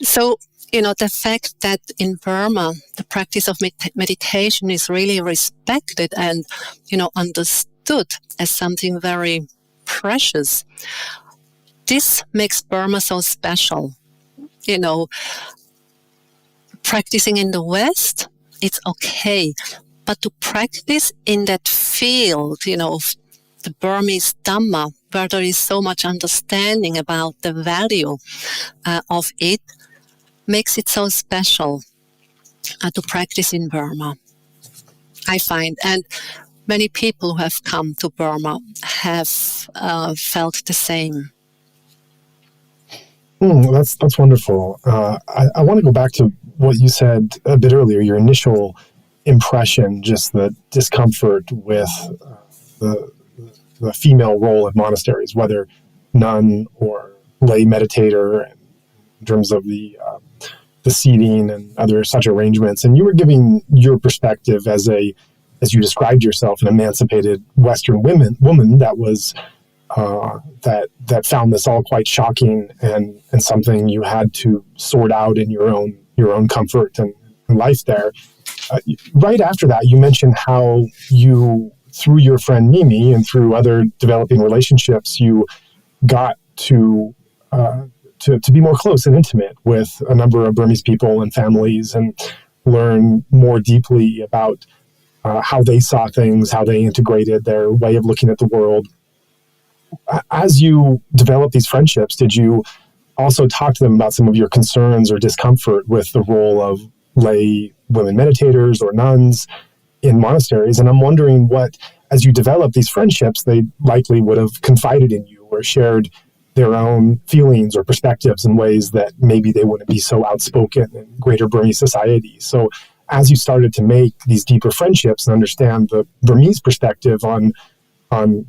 So, the fact that in Burma, the practice of meditation is really respected and, understood as something very precious. This makes Burma so special. Practicing in the West, it's okay. But to practice in that field, of the Burmese Dhamma, where there is so much understanding about the value of it, makes it so special to practice in Burma, I find. And many people who have come to Burma have felt the same. That's wonderful. I want to go back to what you said a bit earlier, your initial impression, just the discomfort with the female role in monasteries, whether nun or lay meditator, in terms of the seating and other such arrangements. And you were giving your perspective as you described yourself, an emancipated Western woman that was that found this all quite shocking and something you had to sort out in your own comfort and life there. Right after that, you mentioned how you, through your friend Mimi and through other developing relationships, you got to be more close and intimate with a number of Burmese people and families and learn more deeply about how they saw things, how they integrated their way of looking at the world. As you developed these friendships, did you also talk to them about some of your concerns or discomfort with the role of lay women meditators or nuns in monasteries? And I'm wondering what, as you develop these friendships, they likely would have confided in you or shared their own feelings or perspectives in ways that maybe they wouldn't be so outspoken in greater Burmese society. So as you started to make these deeper friendships and understand the Burmese perspective on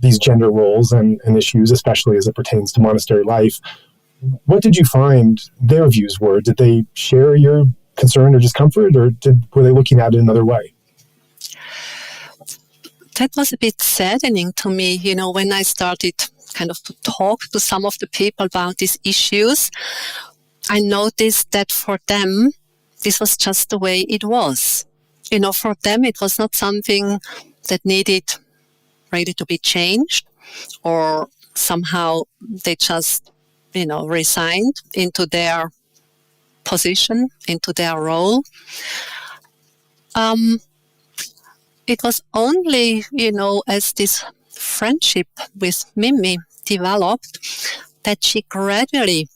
these gender roles and issues, especially as it pertains to monastery life, what did you find their views were? Did they share your concern or discomfort, or were they looking at it another way? That was a bit saddening to me, when I started kind of to talk to some of the people about these issues. I noticed that for them, this was just the way it was. For them, it was not something that needed ready to be changed, or somehow they just, resigned into their position, into their role. It was only, as this friendship with Mimi developed, that she gradually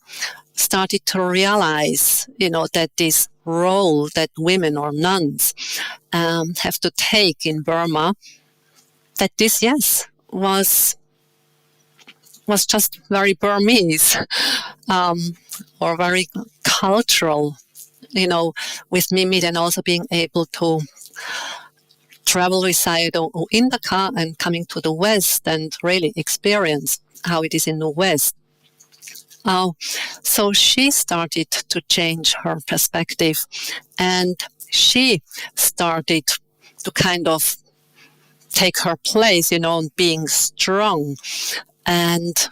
started to realize, that this role that women or nuns have to take in Burma, that this, yes, was just very Burmese or very cultural, with Mimi then also being able to travel with Sayadaw U Indaka and coming to the West and really experience how it is in the West. So she started to change her perspective, and she started to kind of take her place, being strong and,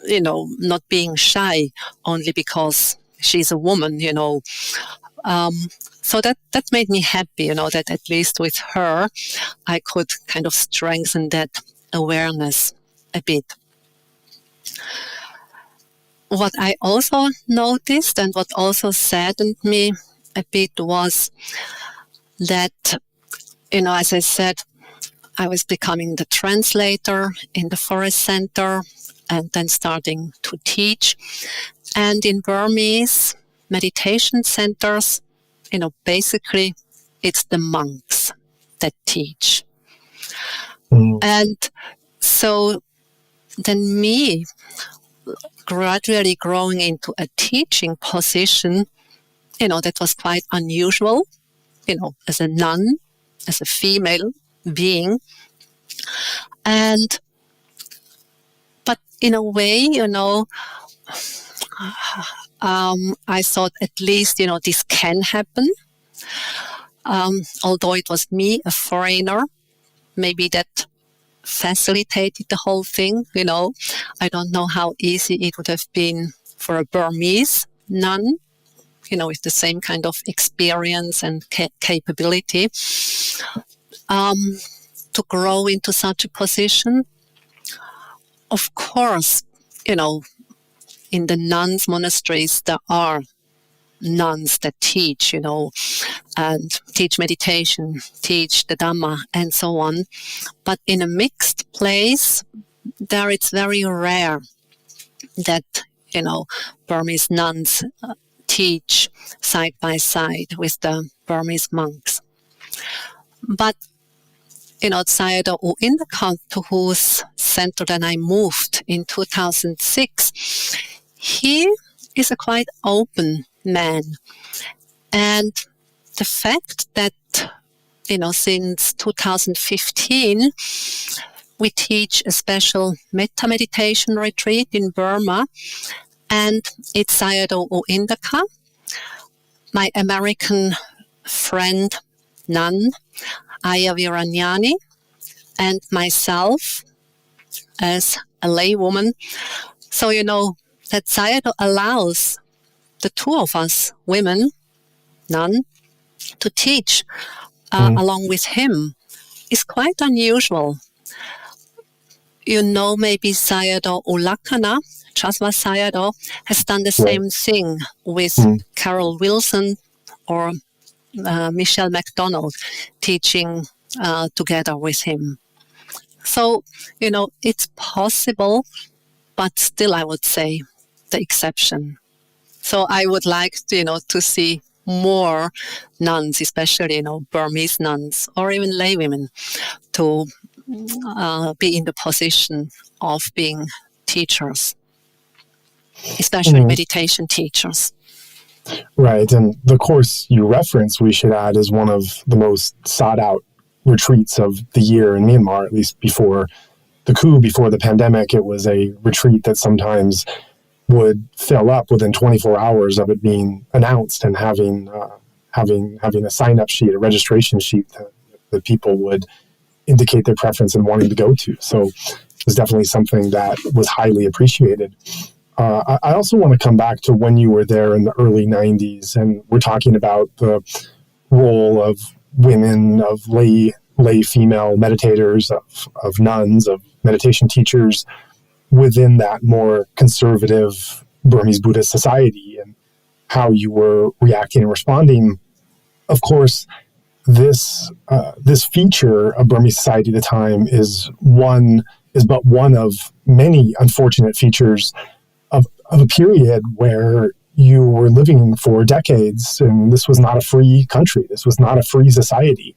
not being shy only because she's a woman, So that made me happy, that at least with her, I could kind of strengthen that awareness a bit. What I also noticed and what also saddened me a bit was that, as I said, I was becoming the translator in the forest center and then starting to teach. And in Burmese meditation centers, basically it's the monks that teach. And so then me gradually growing into a teaching position, that was quite unusual, as a nun, as a female being. But in a way, I thought at least, this can happen. Although it was me, a foreigner, maybe that facilitated the whole thing, I don't know how easy it would have been for a Burmese nun, with the same kind of experience and capability, to grow into such a position. Of course, in the nuns' monasteries, there are nuns that teach, and teach meditation, teach the Dhamma, and so on. But in a mixed place, there it's very rare that, Burmese nuns teach side by side with the Burmese monks. But, Sayadaw U Indaka, to whose center then I moved in 2006, he is a quite open man. And the fact that, since 2015, we teach a special metta meditation retreat in Burma, and it's Sayadaw U Indaka, my American friend, nun, Aya Viranyani, and myself as a laywoman. So, that Sayadaw allows the two of us, women, nun, to teach along with him is quite unusual. Maybe Sayadaw U Lakana, Chasva Sayadaw, has done the same thing with Carol Wilson or Michelle MacDonald teaching together with him. So, it's possible, but still I would say the exception. So I would like to see more nuns, especially, Burmese nuns or even laywomen, to be in the position of being teachers, especially meditation teachers. Right. And the course you reference, we should add, is one of the most sought out retreats of the year in Myanmar, at least before the coup, before the pandemic. It was a retreat that sometimes would fill up within 24 hours of it being announced, and having a sign-up sheet, a registration sheet that people would indicate their preference in wanting to go to. So it was definitely something that was highly appreciated. I also want to come back to when you were there in the early 90s, and we're talking about the role of women, of lay female meditators, of nuns, of meditation teachers within that more conservative Burmese Buddhist society, and how you were reacting and responding. Of course, this feature of Burmese society at the time is but one of many unfortunate features a period where you were living for decades, and this was not a free country. This was not a free society.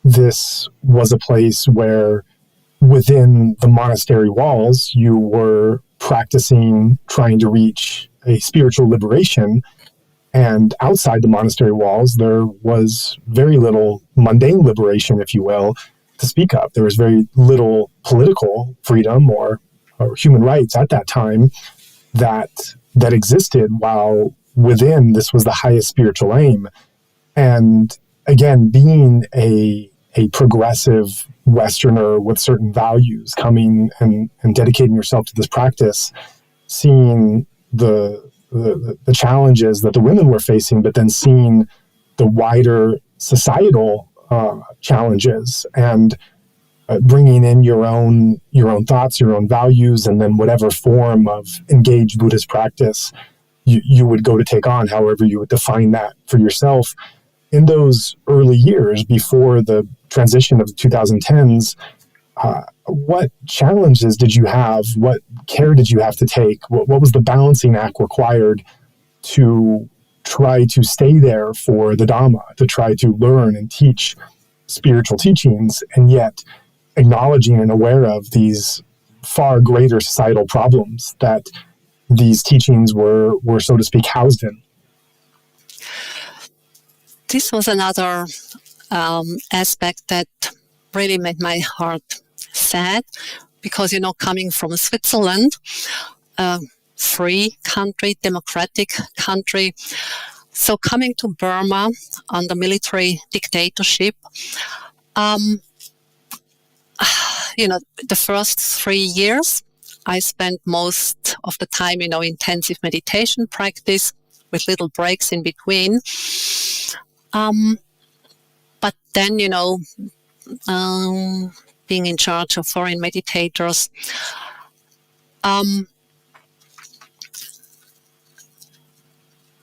This was a place where within the monastery walls, you were practicing trying to reach a spiritual liberation. And outside the monastery walls, there was very little mundane liberation, if you will, to speak of. There was very little political freedom or human rights at that time that existed, while within this was the highest spiritual aim. And again, being a progressive Westerner with certain values, coming and dedicating yourself to this practice, seeing the challenges that the women were facing, but then seeing the wider societal challenges, and bringing in your own thoughts, your own values, and then whatever form of engaged Buddhist practice you would go to take on, however you would define that for yourself. In those early years before the transition of the 2010s, what challenges did you have? What care did you have to take? What was the balancing act required to try to stay there for the Dhamma, to try to learn and teach spiritual teachings, and yet acknowledging and aware of these far greater societal problems that these teachings were, so to speak, housed in? This was another aspect that really made my heart sad, because, coming from Switzerland, a free country, democratic country, so coming to Burma under military dictatorship, the first 3 years, I spent most of the time, intensive meditation practice with little breaks in between. But then, being in charge of foreign meditators,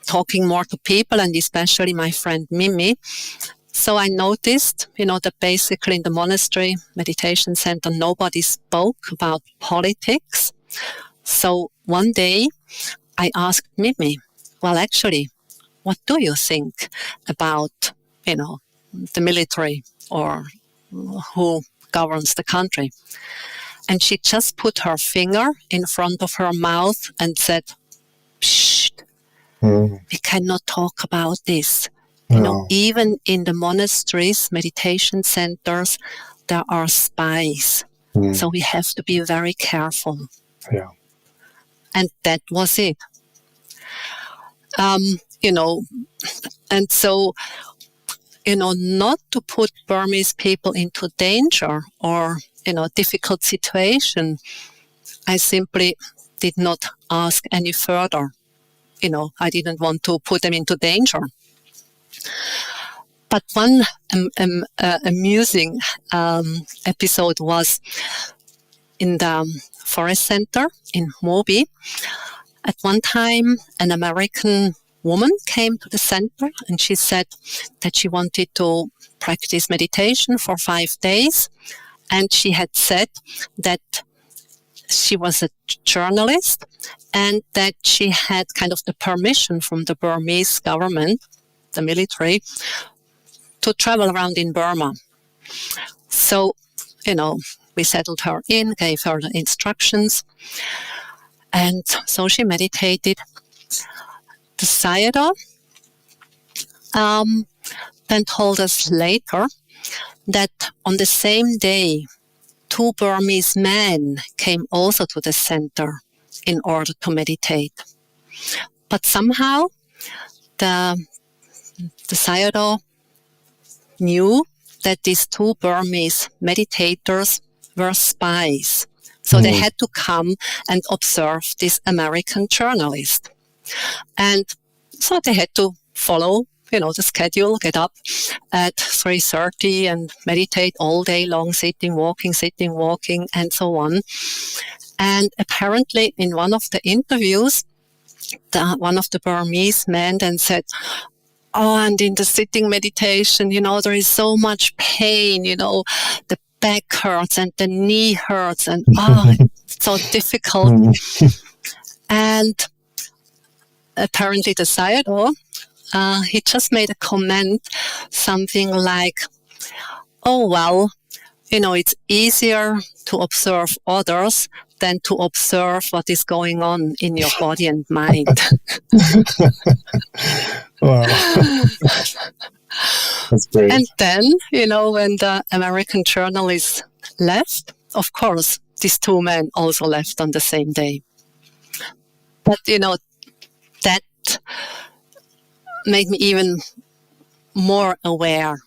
talking more to people, and especially my friend Mimi. So I noticed, that basically in the monastery meditation center, nobody spoke about politics. So one day I asked Mimi, well, actually, what do you think about, the military, or who governs the country? And she just put her finger in front of her mouth and said, "Shh, we cannot talk about this." Even in the monasteries, meditation centers, there are spies. So we have to be very careful. Yeah. And that was it. And so, not to put Burmese people into danger or, difficult situation, I simply did not ask any further. I didn't want to put them into danger. But one amusing episode was in the forest center in Mobi. At one time, an American woman came to the center, and she said that she wanted to practice meditation for 5 days. And she had said that she was a journalist and that she had kind of the permission from the Burmese government, the military, to travel around in Burma. So, we settled her in, gave her the instructions, and so she meditated. The Sayadaw then told us later that on the same day, 2 Burmese men came also to the center in order to meditate. But somehow the Sayadaw knew that these 2 Burmese meditators were spies. So they had to come and observe this American journalist. And so they had to follow, the schedule, get up at 3:30 and meditate all day long, sitting, walking, and so on. And apparently in one of the interviews, one of the Burmese men then said, "Oh, and in the sitting meditation, there is so much pain, the back hurts and the knee hurts, and it's so difficult." And apparently decided, he just made a comment, something like, oh, well, it's easier to observe others than to observe what is going on in your body and mind. Wow. That's great. And then, when the American journalist left, of course, these two men also left on the same day. But, that made me even more aware.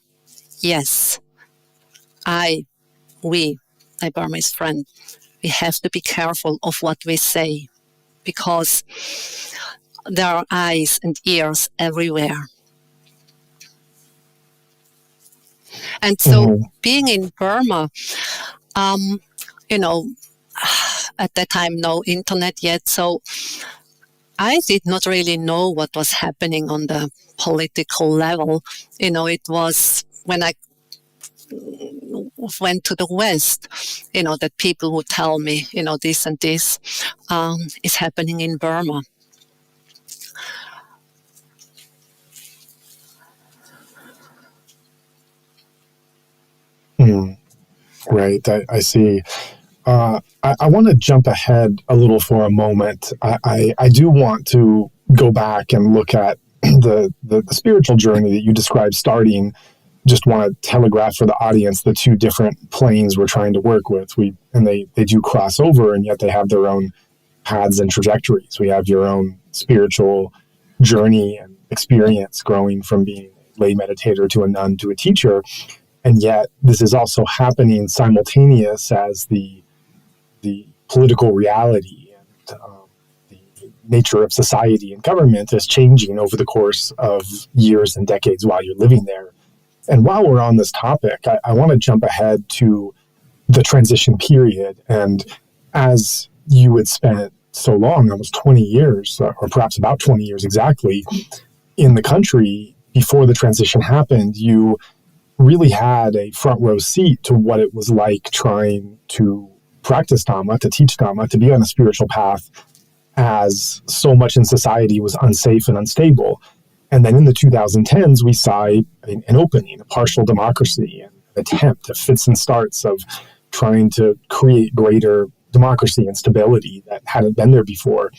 Yes, my Burmese friend, we have to be careful of what we say, because there are eyes and ears everywhere. And so being in Burma, at that time, no internet yet. So I did not really know what was happening on the political level. It was when I went to the West, that people would tell me, this and this is happening in Burma. Right, I see. I want to jump ahead a little for a moment. I do want to go back and look at the spiritual journey that you described starting. Just want to telegraph for the audience the two different planes we're trying to work with. They do cross over, and yet they have their own paths and trajectories. We have your own spiritual journey and experience growing from being a lay meditator to a nun to a teacher. And yet this is also happening simultaneous as the political reality and the nature of society and government is changing over the course of years and decades while you're living there. And while we're on this topic, I want to jump ahead to the transition period. And as you had spent so long, almost 20 years, or perhaps about 20 years exactly, in the country before the transition happened, you really had a front row seat to what it was like trying to practice Dhamma, to teach Dhamma, to be on a spiritual path, as so much in society was unsafe and unstable. And then in the 2010s, we saw an opening, a partial democracy, an attempt, a fits and starts of trying to create greater democracy and stability that hadn't been there before.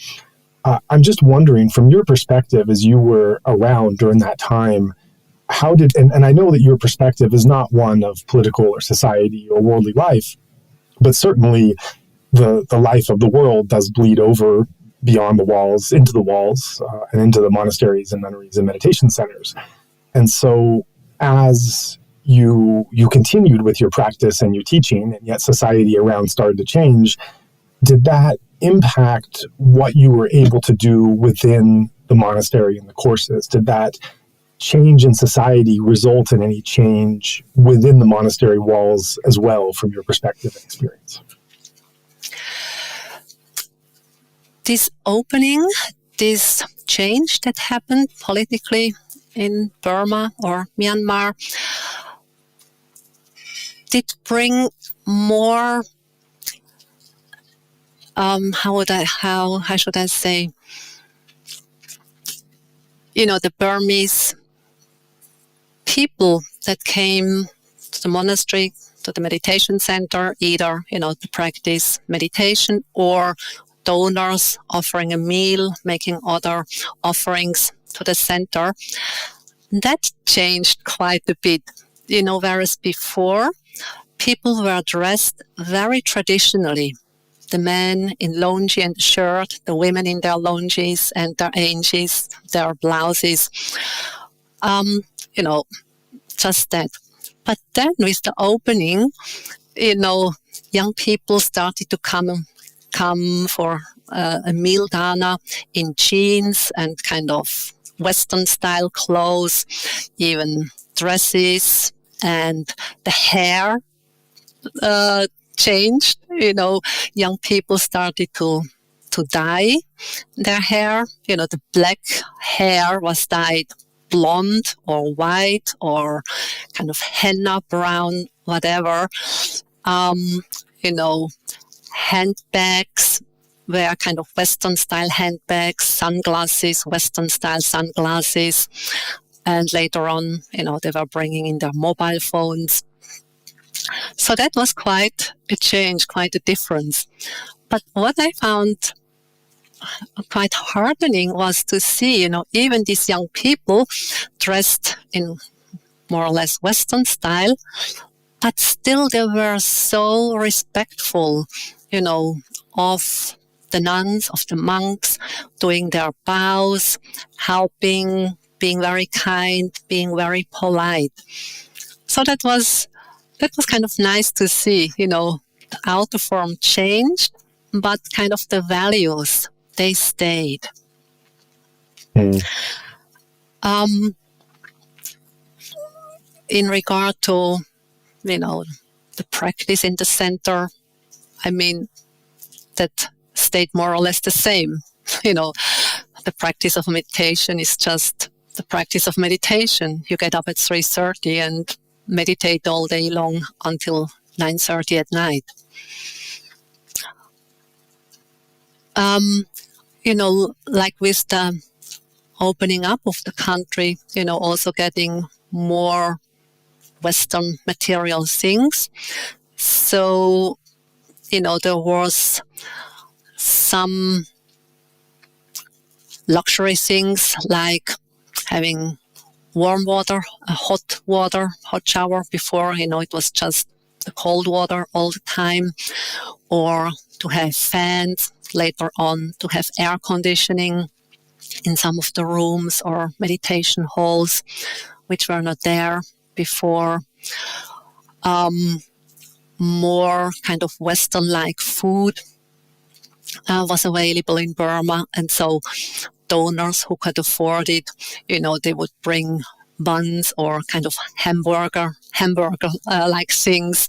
I'm just wondering, from your perspective, as you were around during that time, how did, and I know that your perspective is not one of political or society or worldly life, but certainly the life of the world does bleed over beyond the walls, into the walls, and into the monasteries and nunneries and meditation centers. And so as you continued with your practice and your teaching, and yet society around started to change, did that impact what you were able to do within the monastery and the courses? Did that change in society result in any change within the monastery walls as well, from your perspective and experience? This opening, this change that happened politically in Burma or Myanmar did bring more, how should I say, the Burmese people that came to the monastery, to the meditation center, either, to practice meditation, or donors offering a meal, making other offerings to the center. That changed quite a bit, whereas before people were dressed very traditionally. The men in longi and shirt, the women in their longis and their angis, their blouses, just that. But then with the opening, young people started to come for a meal dana in jeans and kind of Western style clothes, even dresses, and the hair changed. Young people started to dye their hair. The black hair was dyed blonde or white or kind of henna brown, whatever. Handbags wear kind of Western style handbags, sunglasses, Western style sunglasses. And later on, they were bringing in their mobile phones. So that was quite a change, quite a difference. But what I found quite heartening was to see, even these young people dressed in more or less Western style, but still they were so respectful, of the nuns, of the monks, doing their bows, helping, being very kind, being very polite. So that was kind of nice to see, the outer form changed, but kind of the values, they stayed. In regard to, the practice in the center, I mean, that stayed more or less the same. The practice of meditation is just the practice of meditation. You get up at 3:30 and meditate all day long until 9:30 at night. Like with the opening up of the country, also getting more Western material things. So, there was some luxury things like having warm water, hot shower. Before, it was just the cold water all the time, or to have fans. Later on, to have air conditioning in some of the rooms or meditation halls, which were not there before. More kind of Western-like food was available in Burma, and so donors who could afford it, they would bring buns or kind of hamburger-like things,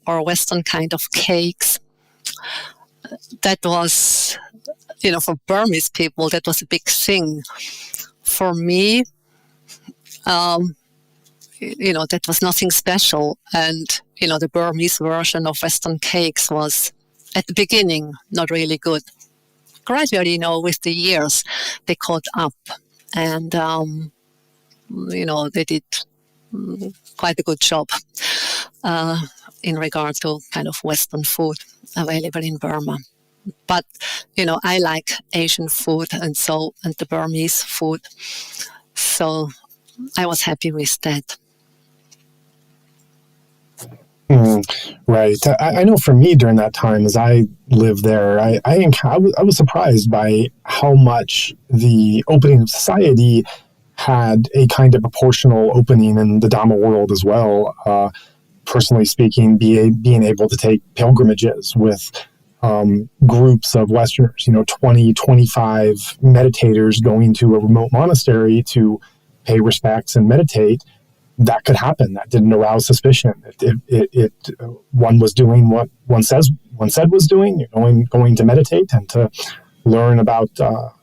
or Western kind of cakes. That was, for Burmese people, that was a big thing. For me, that was nothing special. And, the Burmese version of Western cakes was, at the beginning, not really good. Gradually, with the years, they caught up. And, they did quite a good job in regard to kind of Western food available in Burma. But, I like Asian food and the Burmese food. So I was happy with that. Right. I know for me during that time, as I lived there, I was surprised by how much the opening of society had a kind of proportional opening in the Dhamma world as well. Personally speaking, being able to take pilgrimages with groups of Westerners, 20, 25 meditators going to a remote monastery to pay respects and meditate, that could happen. That didn't arouse suspicion. One was doing what one said was doing, going to meditate and to learn about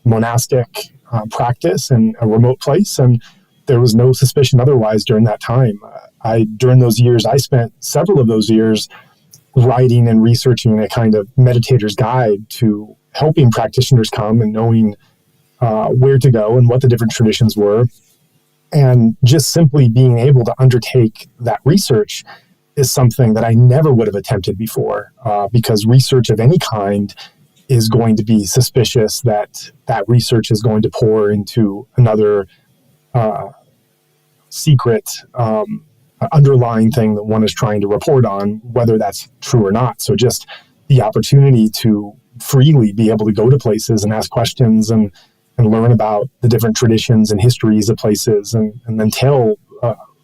monastic practice in a remote place, and there was no suspicion otherwise during that time. During those years, I spent several of those years writing and researching a kind of meditator's guide to helping practitioners come and knowing where to go and what the different traditions were. And just simply being able to undertake that research is something that I never would have attempted before, because research of any kind is going to be suspicious that research is going to pour into another secret underlying thing that one is trying to report on, whether that's true or not. So just the opportunity to freely be able to go to places and ask questions and learn about the different traditions and histories of places, and then tell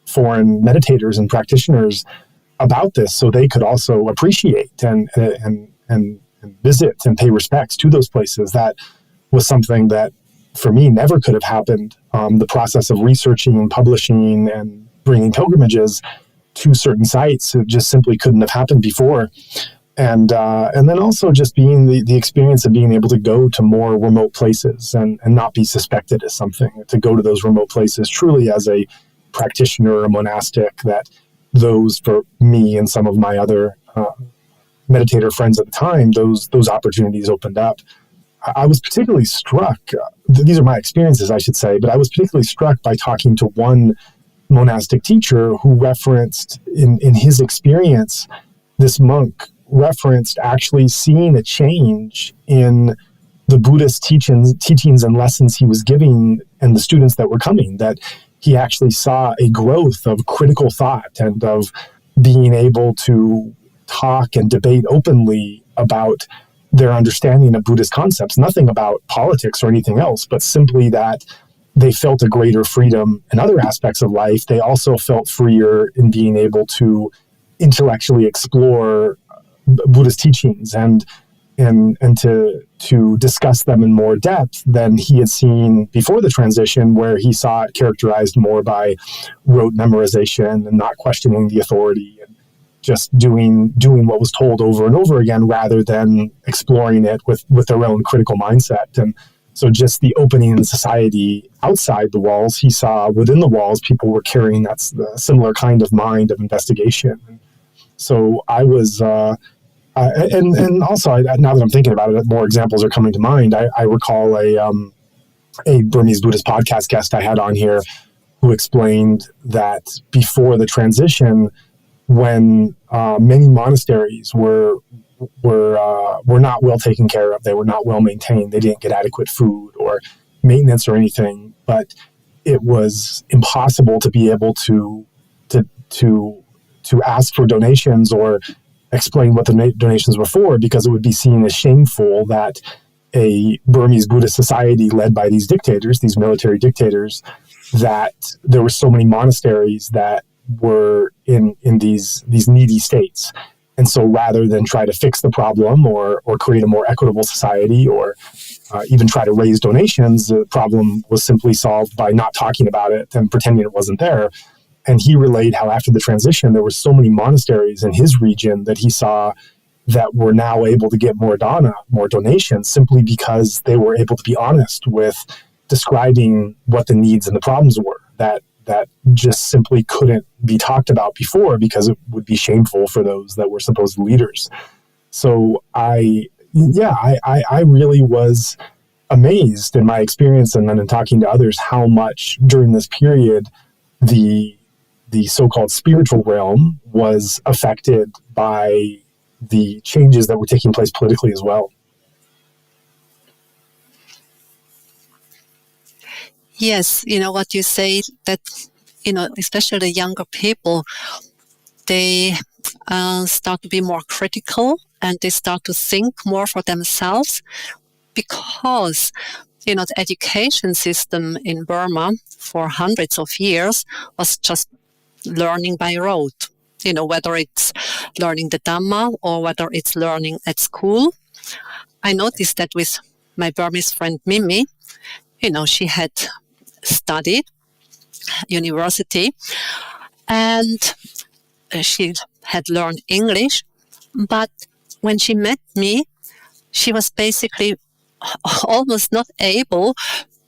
foreign meditators and practitioners about this so they could also appreciate and visit and pay respects to those places. That was something that for me never could have happened. The process of researching and publishing and bringing pilgrimages to certain sites, it just simply couldn't have happened before. And then also just being the experience of being able to go to more remote places and not be suspected as something, to go to those remote places truly as a practitioner or a monastic, that those for me and some of my other meditator friends at the time, those opportunities opened up. I was particularly struck, these are my experiences, I should say, but I was particularly struck by talking to one monastic teacher who referenced in his experience, this monk referenced actually seeing a change in the Buddhist teachings and lessons he was giving and the students that were coming, that he actually saw a growth of critical thought and of being able to talk and debate openly about their understanding of Buddhist concepts, nothing about politics or anything else, but simply that they felt a greater freedom in other aspects of life. They also felt freer in being able to intellectually explore Buddhist teachings and to discuss them in more depth than he had seen before the transition, where he saw it characterized more by rote memorization and not questioning the authority and just doing what was told over and over again, rather than exploring it with their own critical mindset. And so just the opening in society outside the walls, he saw within the walls, people were carrying that similar kind of mind of investigation. So I was, and also, now that I'm thinking about it, more examples are coming to mind. I recall a Burmese Buddhist podcast guest I had on here who explained that before the transition, when many monasteries were not well taken care of, they were not well maintained, they didn't get adequate food or maintenance or anything, but it was impossible to be able to ask for donations or explain what the donations were for, because it would be seen as shameful that a Burmese Buddhist society led by these dictators, these military dictators, that there were so many monasteries that were in these needy states. And so rather than try to fix the problem or create a more equitable society or even try to raise donations, the problem was simply solved by not talking about it and pretending it wasn't there. And he relayed how after the transition, there were so many monasteries in his region that he saw that were now able to get more donations, simply because they were able to be honest with describing what the needs and the problems were that just simply couldn't be talked about before, because it would be shameful for those that were supposed leaders. So I really was amazed in my experience, and then in talking to others, how much during this period the so-called spiritual realm was affected by the changes that were taking place politically as well. Yes, what you say, that, especially the younger people, they start to be more critical and they start to think more for themselves, because, the education system in Burma for hundreds of years was just learning by rote, whether it's learning the Dhamma or whether it's learning at school. I noticed that with my Burmese friend Mimi, she had studied university and she had learned English, but when she met me, she was basically almost not able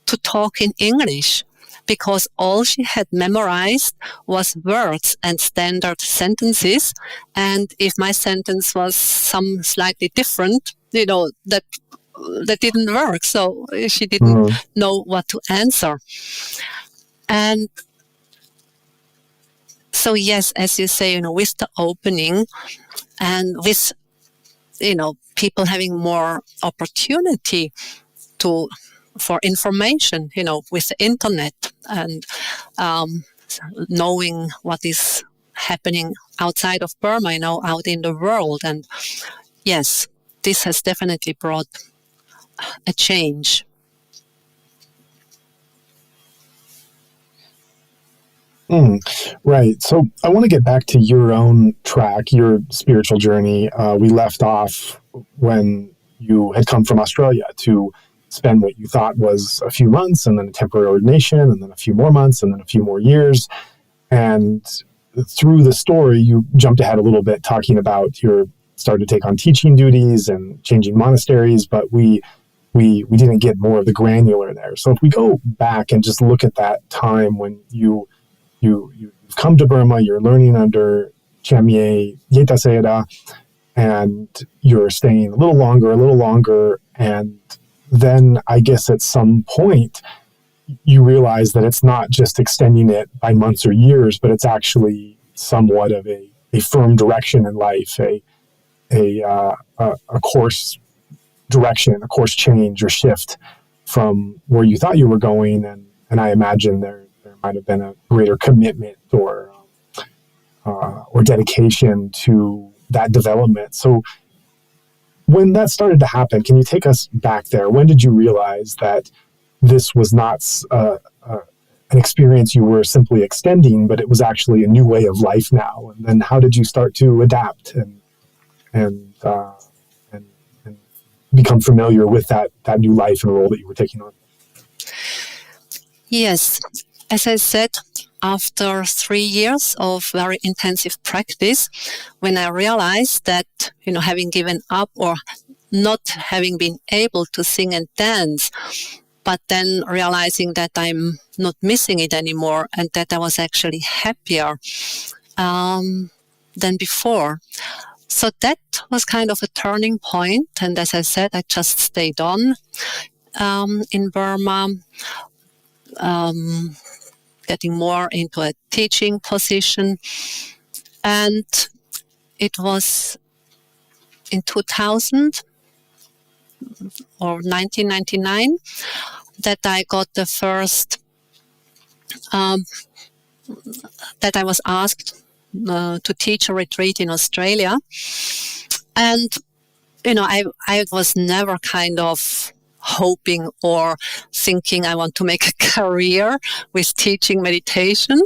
to talk in English, because all she had memorized was words and standard sentences. And if my sentence was some slightly different, that didn't work. So she didn't know what to answer. And so, yes, as you say, with the opening and with, people having more opportunity for information, with the internet and knowing what is happening outside of Burma, out in the world. And yes, this has definitely brought a change. Right. So I want to get back to your own track, your spiritual journey. We left off when you had come from Australia to spend what you thought was a few months, and then a temporary ordination, and then a few more months, and then a few more years. And through the story, you jumped ahead a little bit, talking about your started to take on teaching duties and changing monasteries, but we didn't get more of the granular there. So if we go back and just look at that time when you've come to Burma, you're learning under Chamye Yeta Sayadaw, and you're staying a little longer. And then I guess at some point you realize that it's not just extending it by months or years, but it's actually somewhat of a firm direction in life, a course direction, a course change or shift from where you thought you were going. And I imagine there might have been a greater commitment or dedication to that development. So when that started to happen, can you take us back there? When did you realize that this was not an experience you were simply extending, but it was actually a new way of life now? And then how did you start to adapt and become familiar with that new life and role that you were taking on? Yes, as I said, after 3 years of very intensive practice, when I realized that, having given up or not having been able to sing and dance, but then realizing that I'm not missing it anymore and that I was actually happier than before. So that was kind of a turning point. And as I said, I just stayed on in Burma, getting more into a teaching position. And it was in 2000 or 1999 that I got the first, that I was asked to teach a retreat in Australia. And, I was never kind of hoping or thinking I want to make a career with teaching meditation.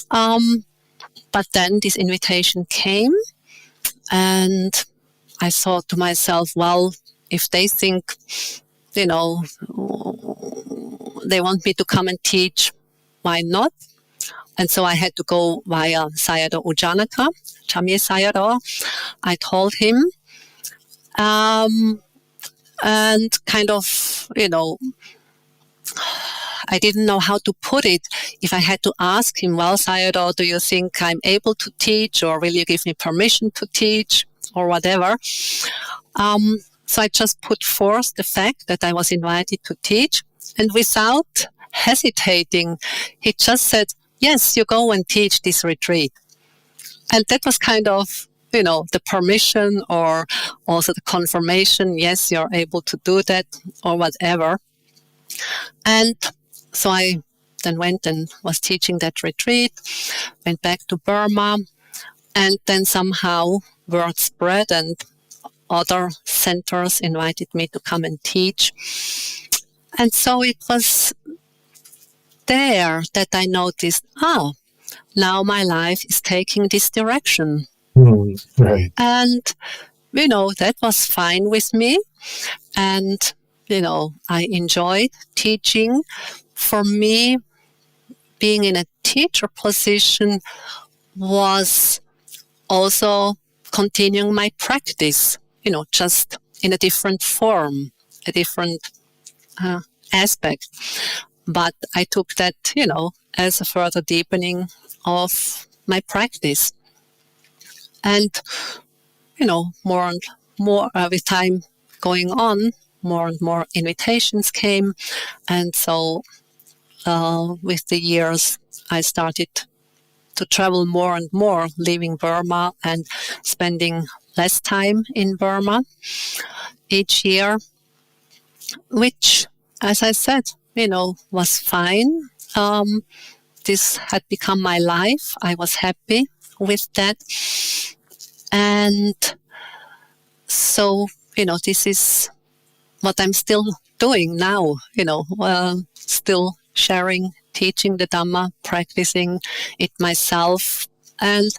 But then this invitation came and I thought to myself, well, if they think, they want me to come and teach, why not? And so I had to go via Sayadaw U Janaka, Chamye Sayadaw. I told him, and kind of, I didn't know how to put it. If I had to ask him, well, Sayadaw, do you think I'm able to teach, or will you give me permission to teach, or whatever? So I just put forth the fact that I was invited to teach, and without hesitating, he just said, yes, you go and teach this retreat. And that was kind of, the permission or also the confirmation, yes, you're able to do that or whatever. And so I then went and was teaching that retreat, went back to Burma, and then somehow word spread and other centers invited me to come and teach. And so it was there that I noticed, now my life is taking this direction. Right. And, that was fine with me. And, I enjoyed teaching. For me, being in a teacher position was also continuing my practice, just in a different form, a different aspect. But I took that, as a further deepening of my practice. And, more and more with time going on, more and more invitations came. And so with the years, I started to travel more and more, leaving Burma and spending less time in Burma each year, which, as I said, was fine. This had become my life. I was happy with that. And so, this is what I'm still doing now, still sharing, teaching the Dhamma, practicing it myself. And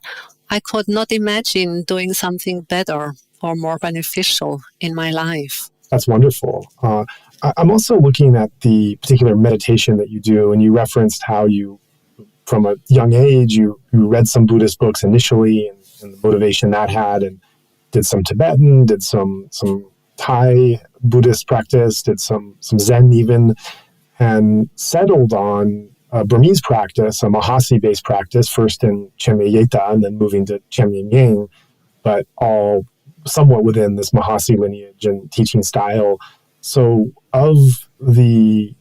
I could not imagine doing something better or more beneficial in my life. That's wonderful. I'm also looking at the particular meditation that you do, and you referenced how you, from a young age, you read some Buddhist books initially and the motivation that had, and did some Tibetan, did some Thai Buddhist practice, did some Zen even, and settled on a Burmese practice, a Mahasi-based practice, first in Chemye Yeta and then moving to Chemye Nying, but all somewhat within this Mahasi lineage and teaching style. So of the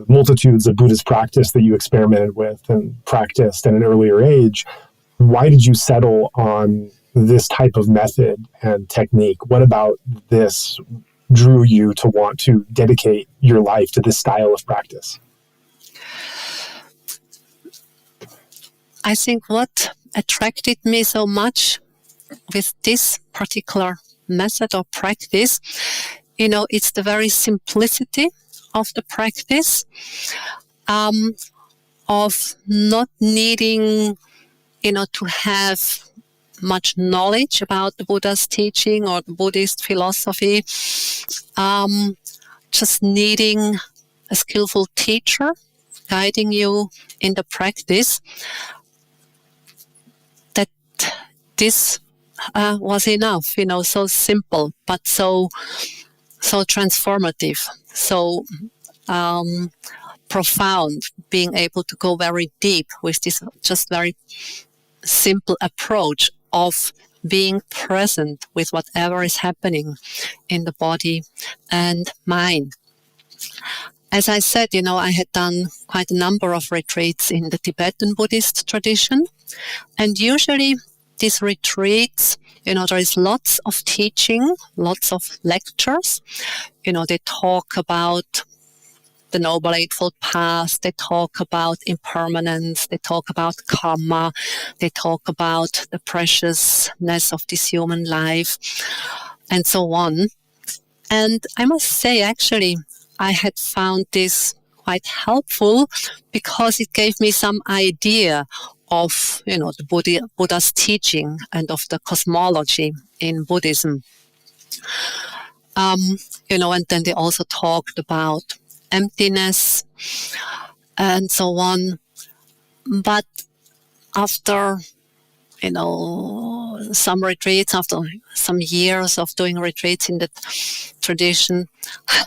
multitudes of Buddhist practice that you experimented with and practiced at an earlier age, why did you settle on this type of method and technique? What about this drew you to want to dedicate your life to this style of practice? I think what attracted me so much with this particular method or practice, it's the very simplicity of the practice, of not needing, to have much knowledge about the Buddha's teaching or the Buddhist philosophy, just needing a skillful teacher guiding you in the practice. That this was enough, so simple, but so transformative, so profound, being able to go very deep with this just very simple approach of being present with whatever is happening in the body and mind. As I said, I had done quite a number of retreats in the Tibetan Buddhist tradition. And usually these retreats, there is lots of teaching, lots of lectures. They talk about the Noble Eightfold Path, they talk about impermanence, they talk about karma, they talk about the preciousness of this human life, and so on. And I must say, actually, I had found this quite helpful because it gave me some idea of, the Buddha's teaching and of the cosmology in Buddhism. And then they also talked about emptiness and so on. But after, some retreats, after some years of doing retreats in the tradition,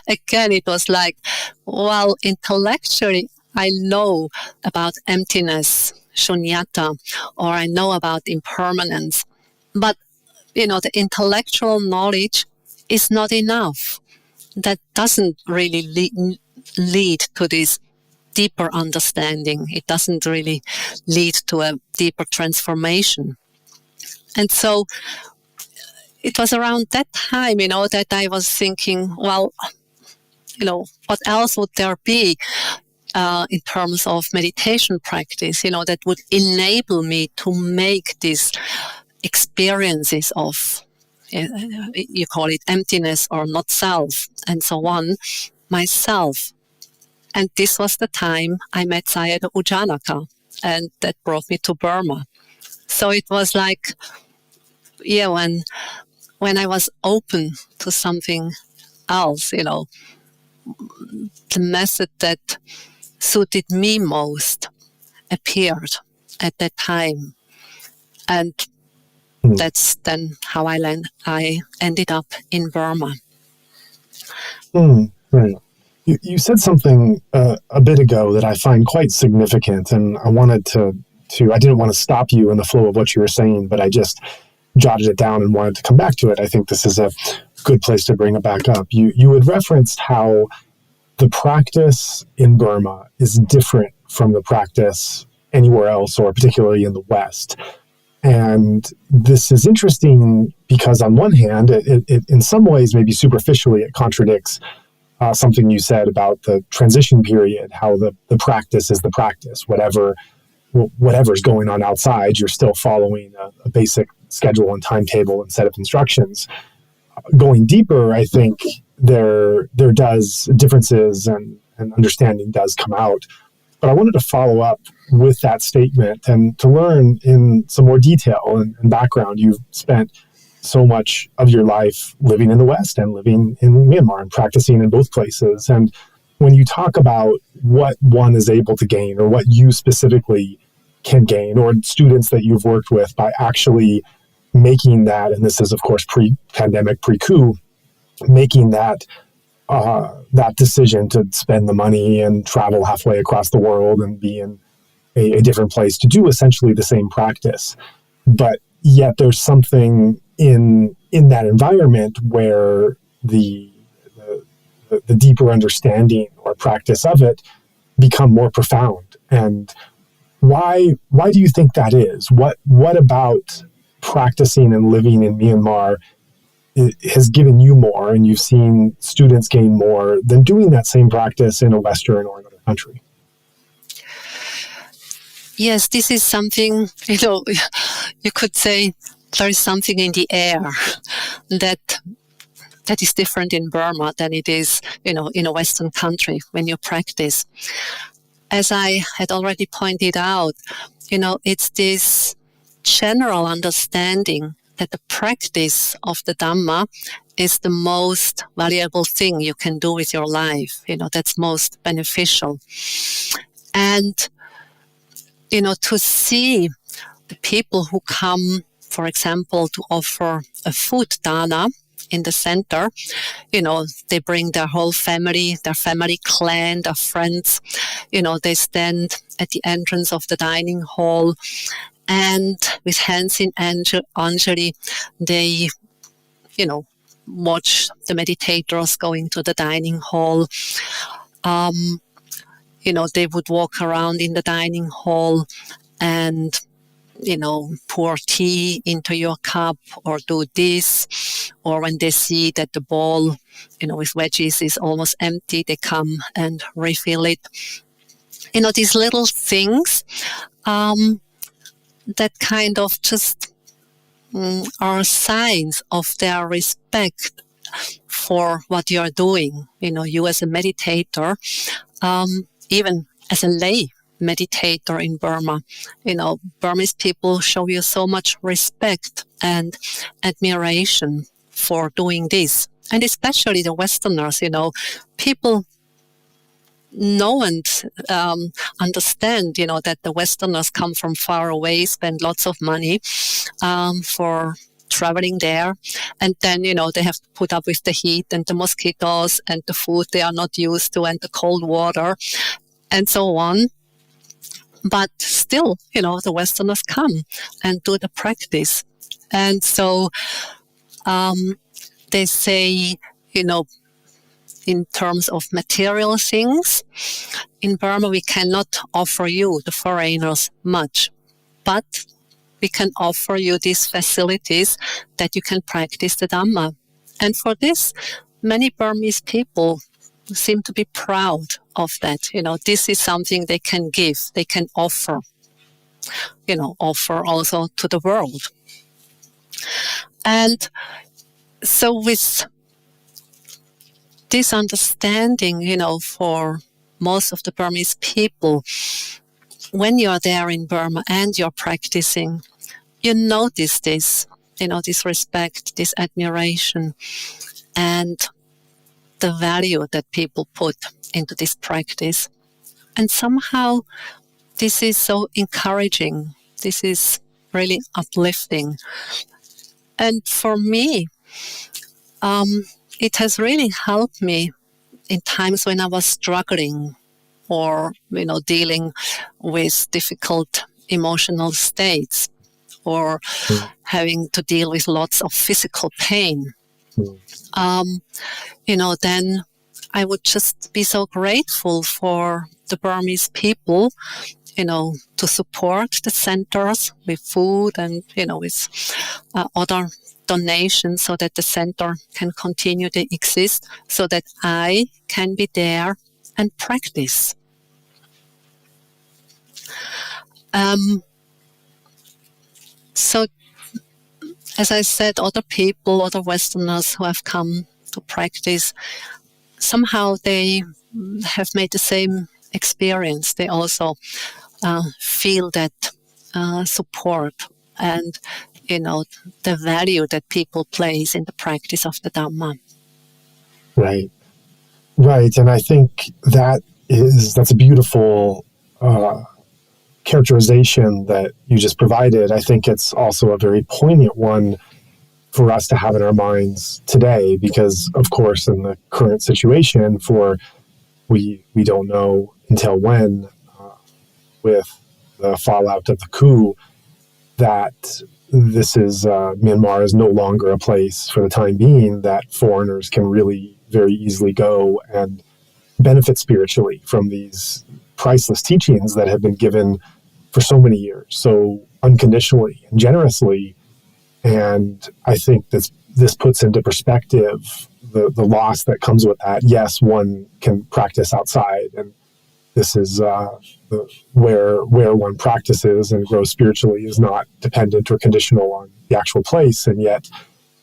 again, it was like, well, intellectually, I know about emptiness, shunyata, or I know about impermanence. But, the intellectual knowledge is not enough. That doesn't really lead to this deeper understanding. It doesn't really lead to a deeper transformation. And so it was around that time, that I was thinking, well, what else would there be in terms of meditation practice, that would enable me to make these experiences of, you call it emptiness or not self, and so on, myself. And this was the time I met Sayadaw U Janaka, and that brought me to Burma. So it was like, when I was open to something else, the method that suited me most appeared at that time. And that's then how I ended up in Burma. Right. You said something a bit ago that I find quite significant, and I wanted to I didn't want to stop you in the flow of what you were saying, but I just jotted it down and wanted to come back to it. I think this is a good place to bring it back up. You had referenced how the practice in Burma is different from the practice anywhere else, or particularly in the West. And this is interesting because on one hand, it in some ways, maybe superficially, it contradicts something you said about the transition period, how the practice is the practice. Whatever's going on outside, you're still following a basic schedule and timetable and set of instructions. Going deeper, I think there does differences and understanding does come out. But I wanted to follow up with that statement and to learn in some more detail and background. You've spent so much of your life living in the West and living in Myanmar and practicing in both places. And when you talk about what one is able to gain, or what you specifically can gain, or students that you've worked with by actually making that, and this is of course pre-pandemic, pre-coup, making that decision to spend the money and travel halfway across the world and be in a different place to do essentially the same practice. But yet there's something in in that environment where the deeper understanding or practice of it become more profound. And why do you think that is? What about practicing and living in Myanmar has given you more, and you've seen students gain more than doing that same practice in a Western or another country? Yes, this is something, you could say there is something in the air that is different in Burma than it is, in a Western country when you practice. As I had already pointed out, it's this general understanding that the practice of the Dhamma is the most valuable thing you can do with your life, that's most beneficial. And, to see the people who come, for example, to offer a food dana in the center, they bring their whole family, their family clan, their friends, they stand at the entrance of the dining hall, and with hands in Anjali, they, watch the meditators go into the dining hall. They would walk around in the dining hall and, pour tea into your cup or do this. Or when they see that the bowl, with veggies is almost empty, they come and refill it. These little things that kind of just are signs of their respect for what you're doing. You as a meditator, even as a lay meditator in Burma, Burmese people show you so much respect and admiration for doing this. And especially the Westerners, people know and understand, that the Westerners come from far away, spend lots of money for traveling there. And then, they have to put up with the heat and the mosquitoes and the food they are not used to and the cold water and so on. But still, the Westerners come and do the practice. And so they say, in terms of material things, in Burma, we cannot offer you, the foreigners, much. But we can offer you these facilities that you can practice the Dhamma. And for this, many Burmese people seem to be proud of that. This is something they can give, they can offer, offer also to the world. And so with this understanding, for most of the Burmese people, when you're there in Burma and you're practicing, you notice this, this respect, this admiration, and the value that people put into this practice. And somehow this is so encouraging. This is really uplifting. And for me, it has really helped me in times when I was struggling or, dealing with difficult emotional states or having to deal with lots of physical pain. Then I would just be so grateful for the Burmese people, to support the centers with food and, with other donations so that the center can continue to exist, so that I can be there and practice. So, as I said, other people, other Westerners who have come to practice, somehow they have made the same experience. They also feel that support and, the value that people place in the practice of the Dhamma. Right. And I think that's a beautiful characterization that you just provided. I think it's also a very poignant one for us to have in our minds today, because of course in the current situation, we don't know until when with the fallout of the coup, that Myanmar is no longer a place for the time being that foreigners can really very easily go and benefit spiritually from these priceless teachings that have been given for so many years, so unconditionally and generously. And I think this puts into perspective the loss that comes with that. Yes, one can practice outside, and this is where one practices and grows spiritually is not dependent or conditional on the actual place, and yet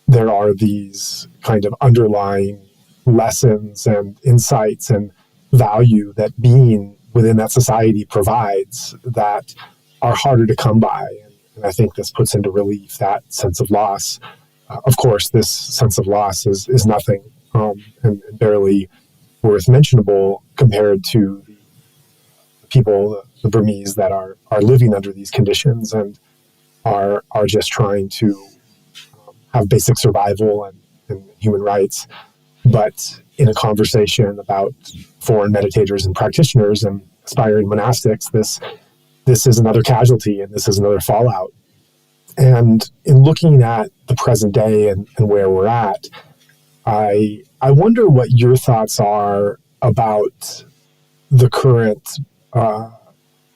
there are these kind of underlying lessons and insights and value that being within that society provides that are harder to come by. And I think this puts into relief that sense of loss. Of course, this sense of loss is nothing and barely worth mentionable compared to the people, the Burmese that are living under these conditions and are just trying to have basic survival and human rights. But in a conversation about foreign meditators and practitioners and aspiring monastics, this is another casualty and this is another fallout. And in looking at the present day and where we're at, I wonder what your thoughts are about the current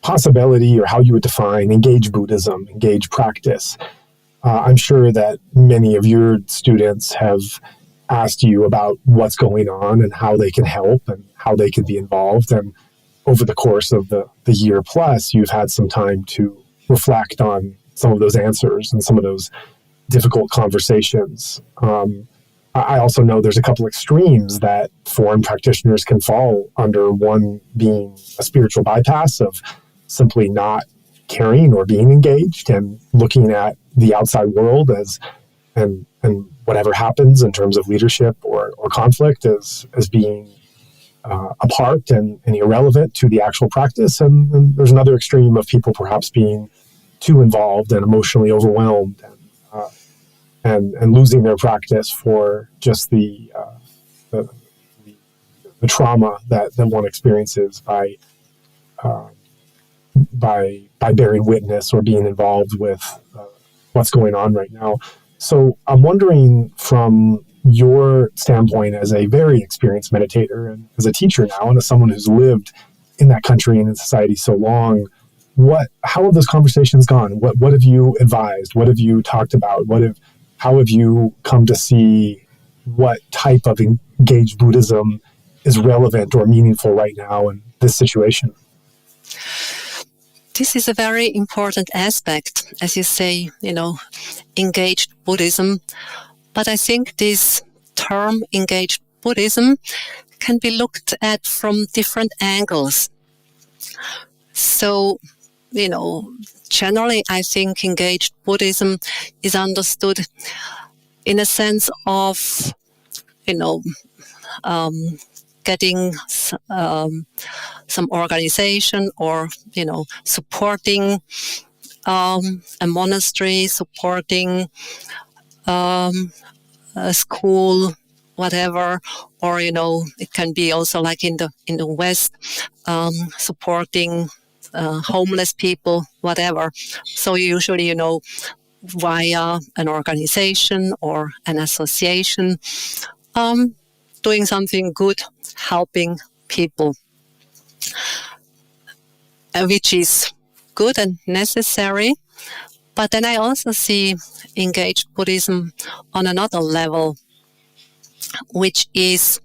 possibility, or how you would define engaged Buddhism, engaged practice. I'm sure that many of your students have asked you about what's going on and how they can help and how they can be involved. And over the course of the year plus, you've had some time to reflect on some of those answers and some of those difficult conversations. I also know there's a couple extremes that foreign practitioners can fall under, one being a spiritual bypass of simply not caring or being engaged and looking at the outside world as and whatever happens in terms of leadership or conflict as being apart and irrelevant to the actual practice. And there's another extreme of people perhaps being too involved and emotionally overwhelmed and losing their practice for just the trauma that one experiences by bearing witness or being involved with what's going on right now. So I'm wondering, from your standpoint as a very experienced meditator and as a teacher now and as someone who's lived in that country and in society so long, how have those conversations gone? What have you advised? What have you talked about? How have you come to see what type of engaged Buddhism is relevant or meaningful right now in this situation? This is a very important aspect, as you say, engaged Buddhism. But I think this term engaged Buddhism can be looked at from different angles. So, generally I think engaged Buddhism is understood in a sense of, getting some organization or, supporting a monastery, supporting a school, whatever, or, it can be also like in the West, supporting homeless people, whatever. So usually, via an organization or an association, doing something good, helping people, which is good and necessary. But then I also see engaged Buddhism on another level, which is,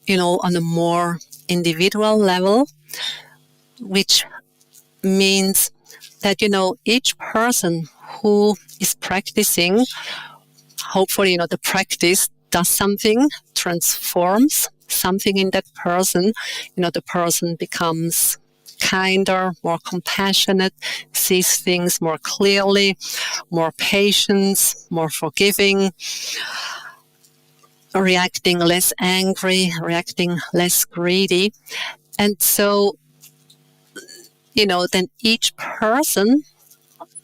on a more individual level, which means that, each person who is practicing, hopefully, the practice does something, transforms something in that person. The person becomes kinder, more compassionate, sees things more clearly, more patient, more forgiving, reacting less angry, reacting less greedy. And so, then each person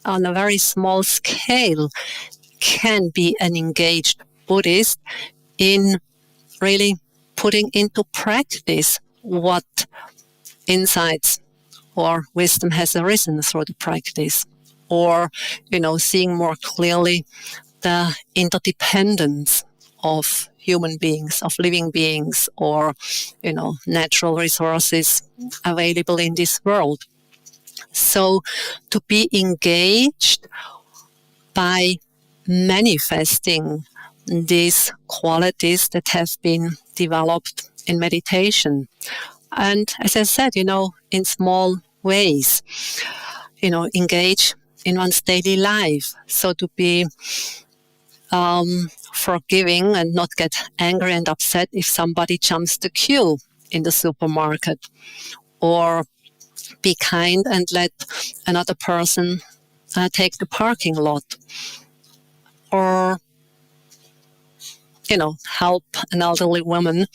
on a very small scale can be an engaged Buddhist in really putting into practice what insights or wisdom has arisen through the practice. or, seeing more clearly the interdependence of human beings, of living beings, or, natural resources available in this world. So to be engaged by manifesting these qualities that have been developed in meditation. And as I said, in small ways, engage in one's daily life. So to be forgiving and not get angry and upset if somebody jumps the queue in the supermarket, or be kind and let another person take the parking lot, or help an elderly woman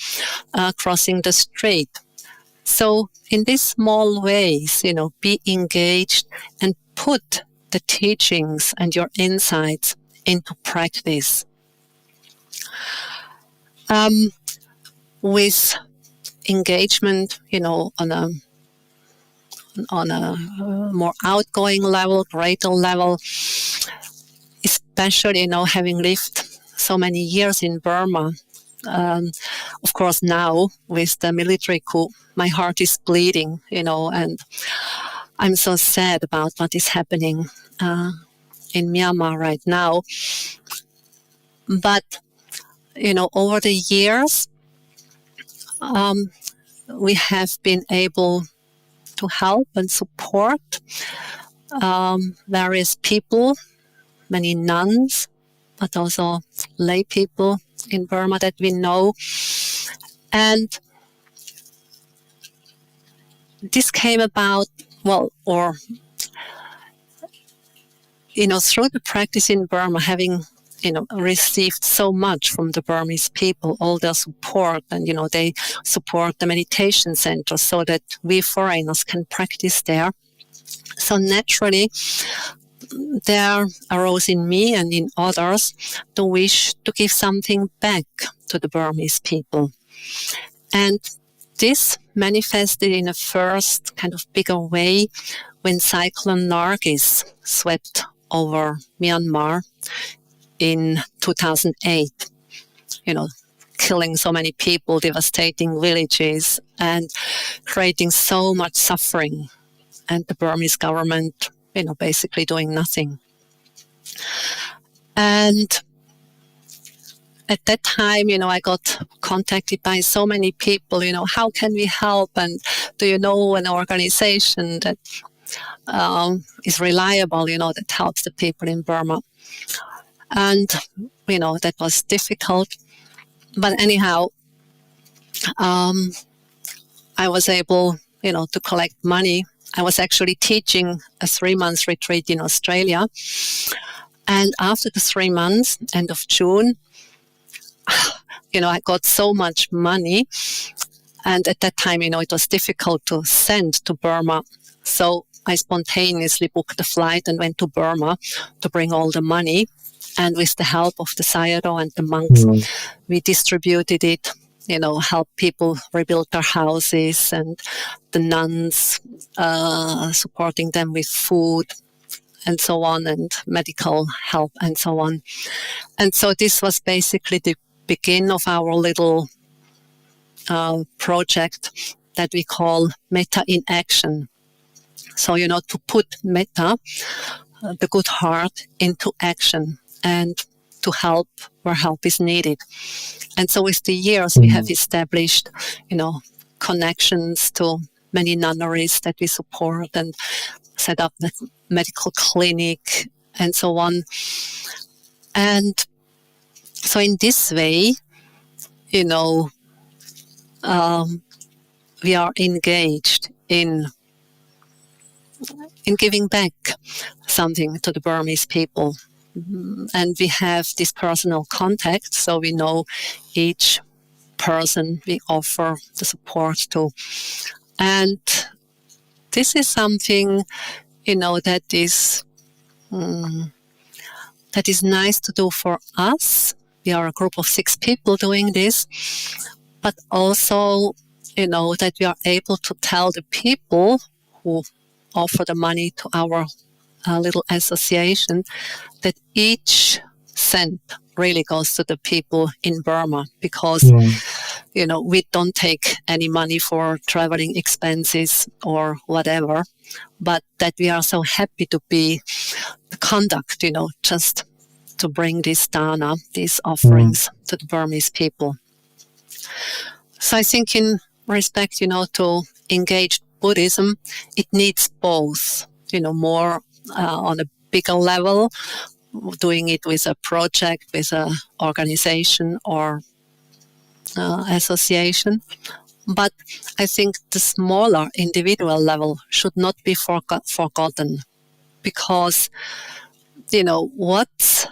crossing the street. So in these small ways, be engaged and put the teachings and your insights into practice. With engagement, on a more outgoing level, greater level, especially, having lived so many years in Burma. Of course, now with the military coup, my heart is bleeding, and I'm so sad about what is happening in Myanmar right now. But, over the years, we have been able to help and support various people, many nuns, but also lay people in Burma that we know. And this came about, through the practice in Burma, having, received so much from the Burmese people, all their support, and, they support the meditation center so that we foreigners can practice there. So naturally, there arose in me and in others the wish to give something back to the Burmese people. And this manifested in a first kind of bigger way when Cyclone Nargis swept over Myanmar in 2008, killing so many people, devastating villages, and creating so much suffering. And the Burmese government, basically doing nothing. And at that time, I got contacted by so many people, how can we help? And do you know an organization that is reliable, that helps the people in Burma? And, that was difficult. But anyhow, I was able, to collect money. I was actually teaching a 3-month retreat in Australia. And after the 3 months, end of June, I got so much money. And at that time, it was difficult to send to Burma. So I spontaneously booked a flight and went to Burma to bring all the money. And with the help of the Sayadaw and the monks, we distributed it, helped people rebuild their houses, and the nuns supporting them with food and so on, and medical help and so on. And so this was basically the beginning of our little project that we call Metta in Action. So, to put Metta, the good heart, into action and to help where help is needed. And so with the years, we have established, connections to many nunneries that we support and set up the medical clinic and so on. And so in this way, we are engaged in giving back something to the Burmese people. And we have this personal contact, so we know each person we offer the support to. And this is something, that is nice to do for us. We are a group of 6 people doing this, but also, that we are able to tell the people who offer the money to our little association, that each cent really goes to the people in Burma, because we don't take any money for traveling expenses or whatever, but that we are so happy to be the conduct, just to bring this dana, these offerings to the Burmese people. So I think in respect, to engage Buddhism, it needs both, more on a bigger level, doing it with a project, with an organization or association. But I think the smaller individual level should not be forgotten, because, what's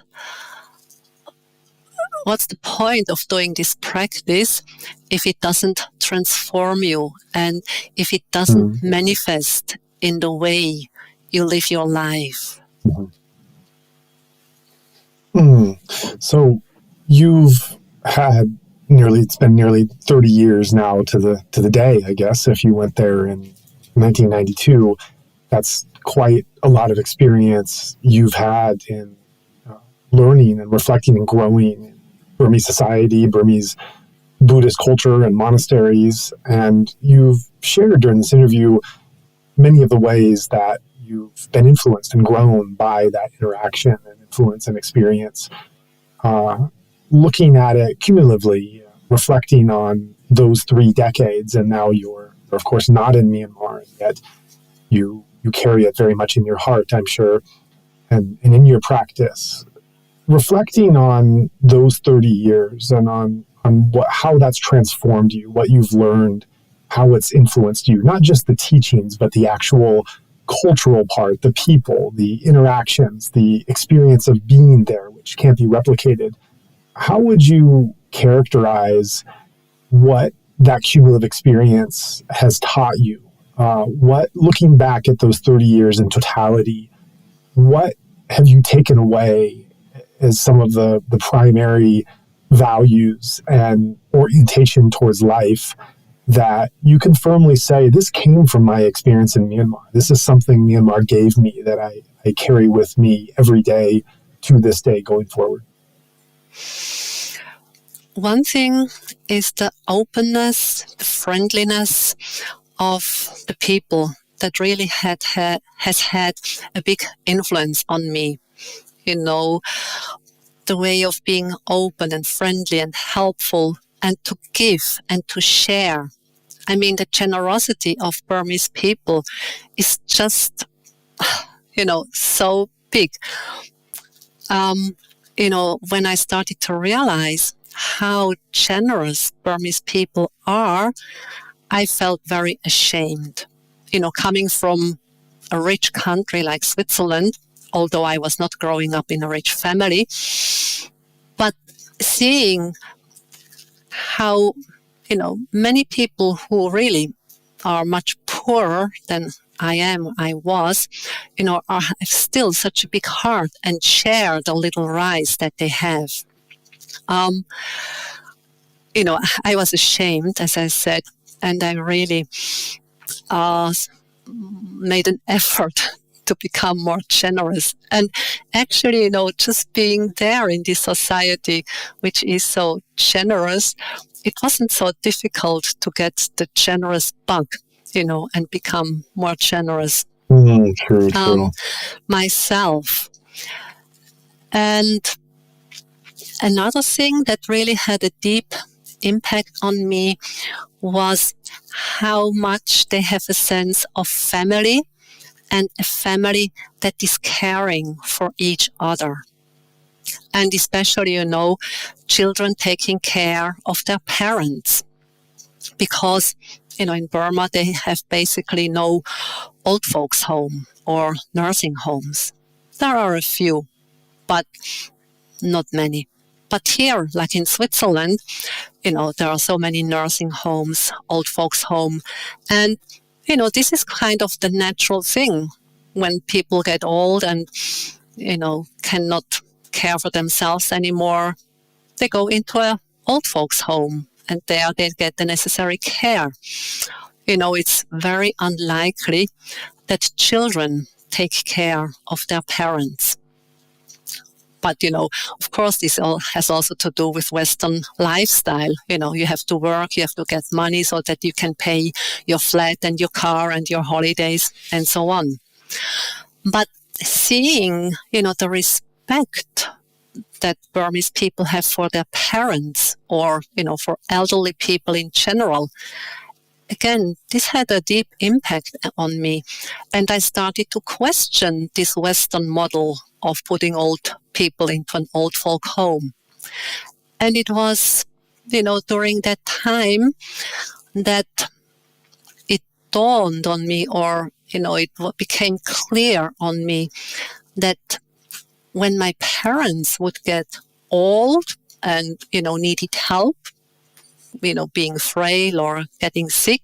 the point of doing this practice if it doesn't transform you and if it doesn't manifest in the way you live your life? So you've had it's been nearly 30 years now to the day, I guess. If you went there in 1992, that's quite a lot of experience you've had in learning and reflecting and growing in Burmese society, Burmese Buddhist culture and monasteries. And you've shared during this interview many of the ways that you've been influenced and grown by that interaction and influence and experience. Looking at it cumulatively, reflecting on those 3 decades, and now you're, of course, not in Myanmar, yet you carry it very much in your heart, I'm sure, and in your practice. Reflecting on those 30 years and on how that's transformed you, what you've learned, how it's influenced you, not just the teachings, but the actual cultural part, the people, the interactions, the experience of being there, which can't be replicated. How would you characterize what that cumulative experience has taught you? Looking back at those 30 years in totality, what have you taken away as some of the primary values and orientation towards life that you can firmly say, this came from my experience in Myanmar. This is something Myanmar gave me that I carry with me every day to this day going forward? One thing is the openness, the friendliness of the people that really has had a big influence on me. The way of being open and friendly and helpful and to give and to share. I mean, the generosity of Burmese people is just, so big. When I started to realize how generous Burmese people are, I felt very ashamed. Coming from a rich country like Switzerland, although I was not growing up in a rich family, but seeing how, many people who really are much poorer than I was, have still such a big heart and share the little rice that they have. I was ashamed, as I said, and I really made an effort to become more generous. And actually, just being there in this society, which is so generous, it wasn't so difficult to get the generous bug, and become more generous True. myself. And another thing that really had a deep impact on me was how much they have a sense of family, and a family that is caring for each other. And especially, children taking care of their parents. Because, in Burma, they have basically no old folks home or nursing homes. There are a few, but not many. But here, like in Switzerland, there are so many nursing homes, old folks home. And, this is kind of the natural thing when people get old and, cannot care for themselves anymore. They go into an old folks home and there they get the necessary care. It's very unlikely that children take care of their parents. But, of course, this all has also to do with Western lifestyle. You have to work, you have to get money so that you can pay your flat and your car and your holidays and so on. But seeing, the respect that Burmese people have for their parents or, for elderly people in general, again, this had a deep impact on me. And I started to question this Western model of putting old people into an old folk home. And it was, during that time that it dawned on me, or, it became clear on me that when my parents would get old and, needed help, being frail or getting sick,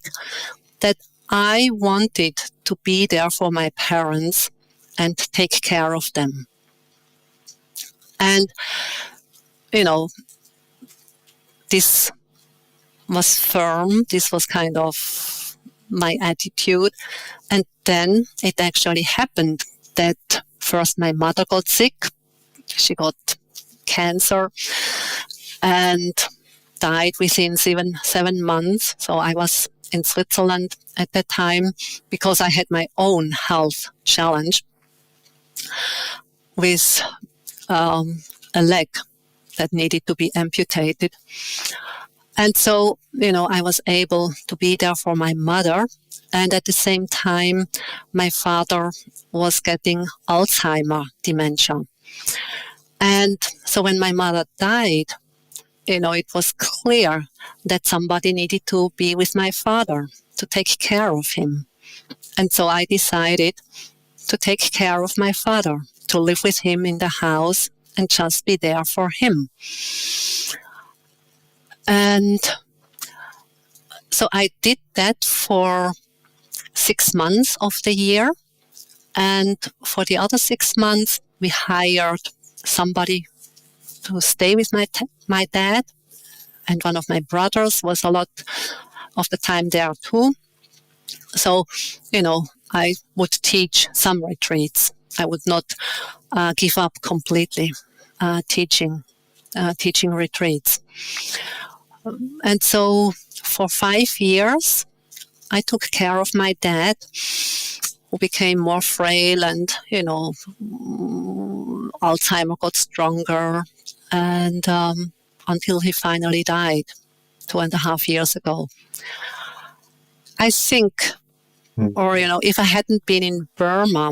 that I wanted to be there for my parents and take care of them. And, this was firm. This was kind of my attitude. And then it actually happened that first my mother got sick. She got cancer and died within 7 months. So I was in Switzerland at that time because I had my own health challenge with a leg that needed to be amputated. And so, I was able to be there for my mother. And at the same time, my father was getting Alzheimer dementia. And so when my mother died, it was clear that somebody needed to be with my father to take care of him. And so I decided to take care of my father, to live with him in the house and just be there for him. And so I did that for 6 months of the year. And for the other 6 months, we hired somebody to stay with my dad. And one of my brothers was a lot of the time there too. So, I would teach some retreats. I would not give up completely teaching retreats. And so for 5 years, I took care of my dad, who became more frail and, Alzheimer got stronger, and until he finally died 2.5 years ago. I think, or, if I hadn't been in Burma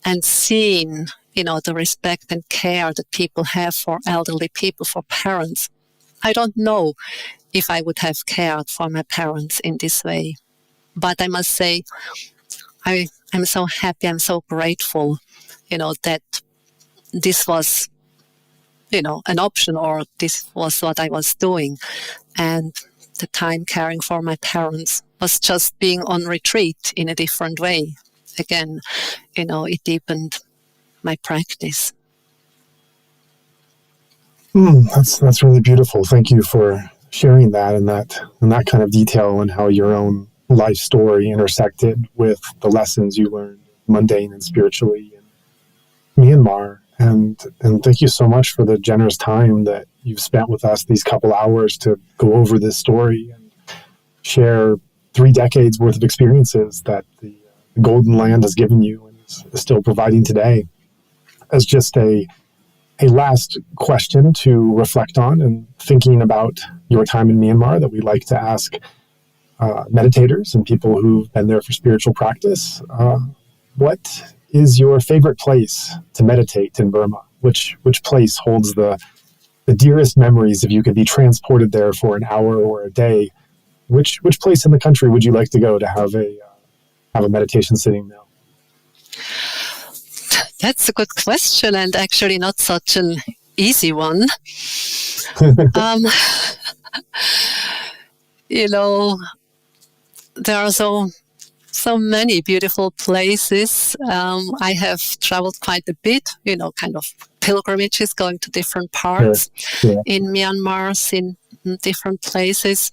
and seen, the respect and care that people have for elderly people, for parents, I don't know if I would have cared for my parents in this way. But I must say, I'm so happy, I'm so grateful, that this was, an option, or this was what I was doing. And the time caring for my parents was just being on retreat in a different way. Again, it deepened my practice. That's really beautiful. Thank you for sharing that and that kind of detail, and how your own life story intersected with the lessons you learned, mundane and spiritually, in Myanmar. And thank you so much for the generous time that you've spent with us these couple hours to go over this story and share 3 decades worth of experiences that the Golden Land has given you and is still providing today. As just a last question to reflect on, and thinking about your time in Myanmar, that we like to ask meditators and people who've been there for spiritual practice, what is your favorite place to meditate in Burma? Which place holds the dearest memories? If you could be transported there for an hour or a day, which place in the country would you like to go to have a meditation sitting now? That's a good question, and actually not such an easy one. There are so many beautiful places. I have traveled quite a bit, kind of pilgrimages, going to different parts in Myanmar, in different places.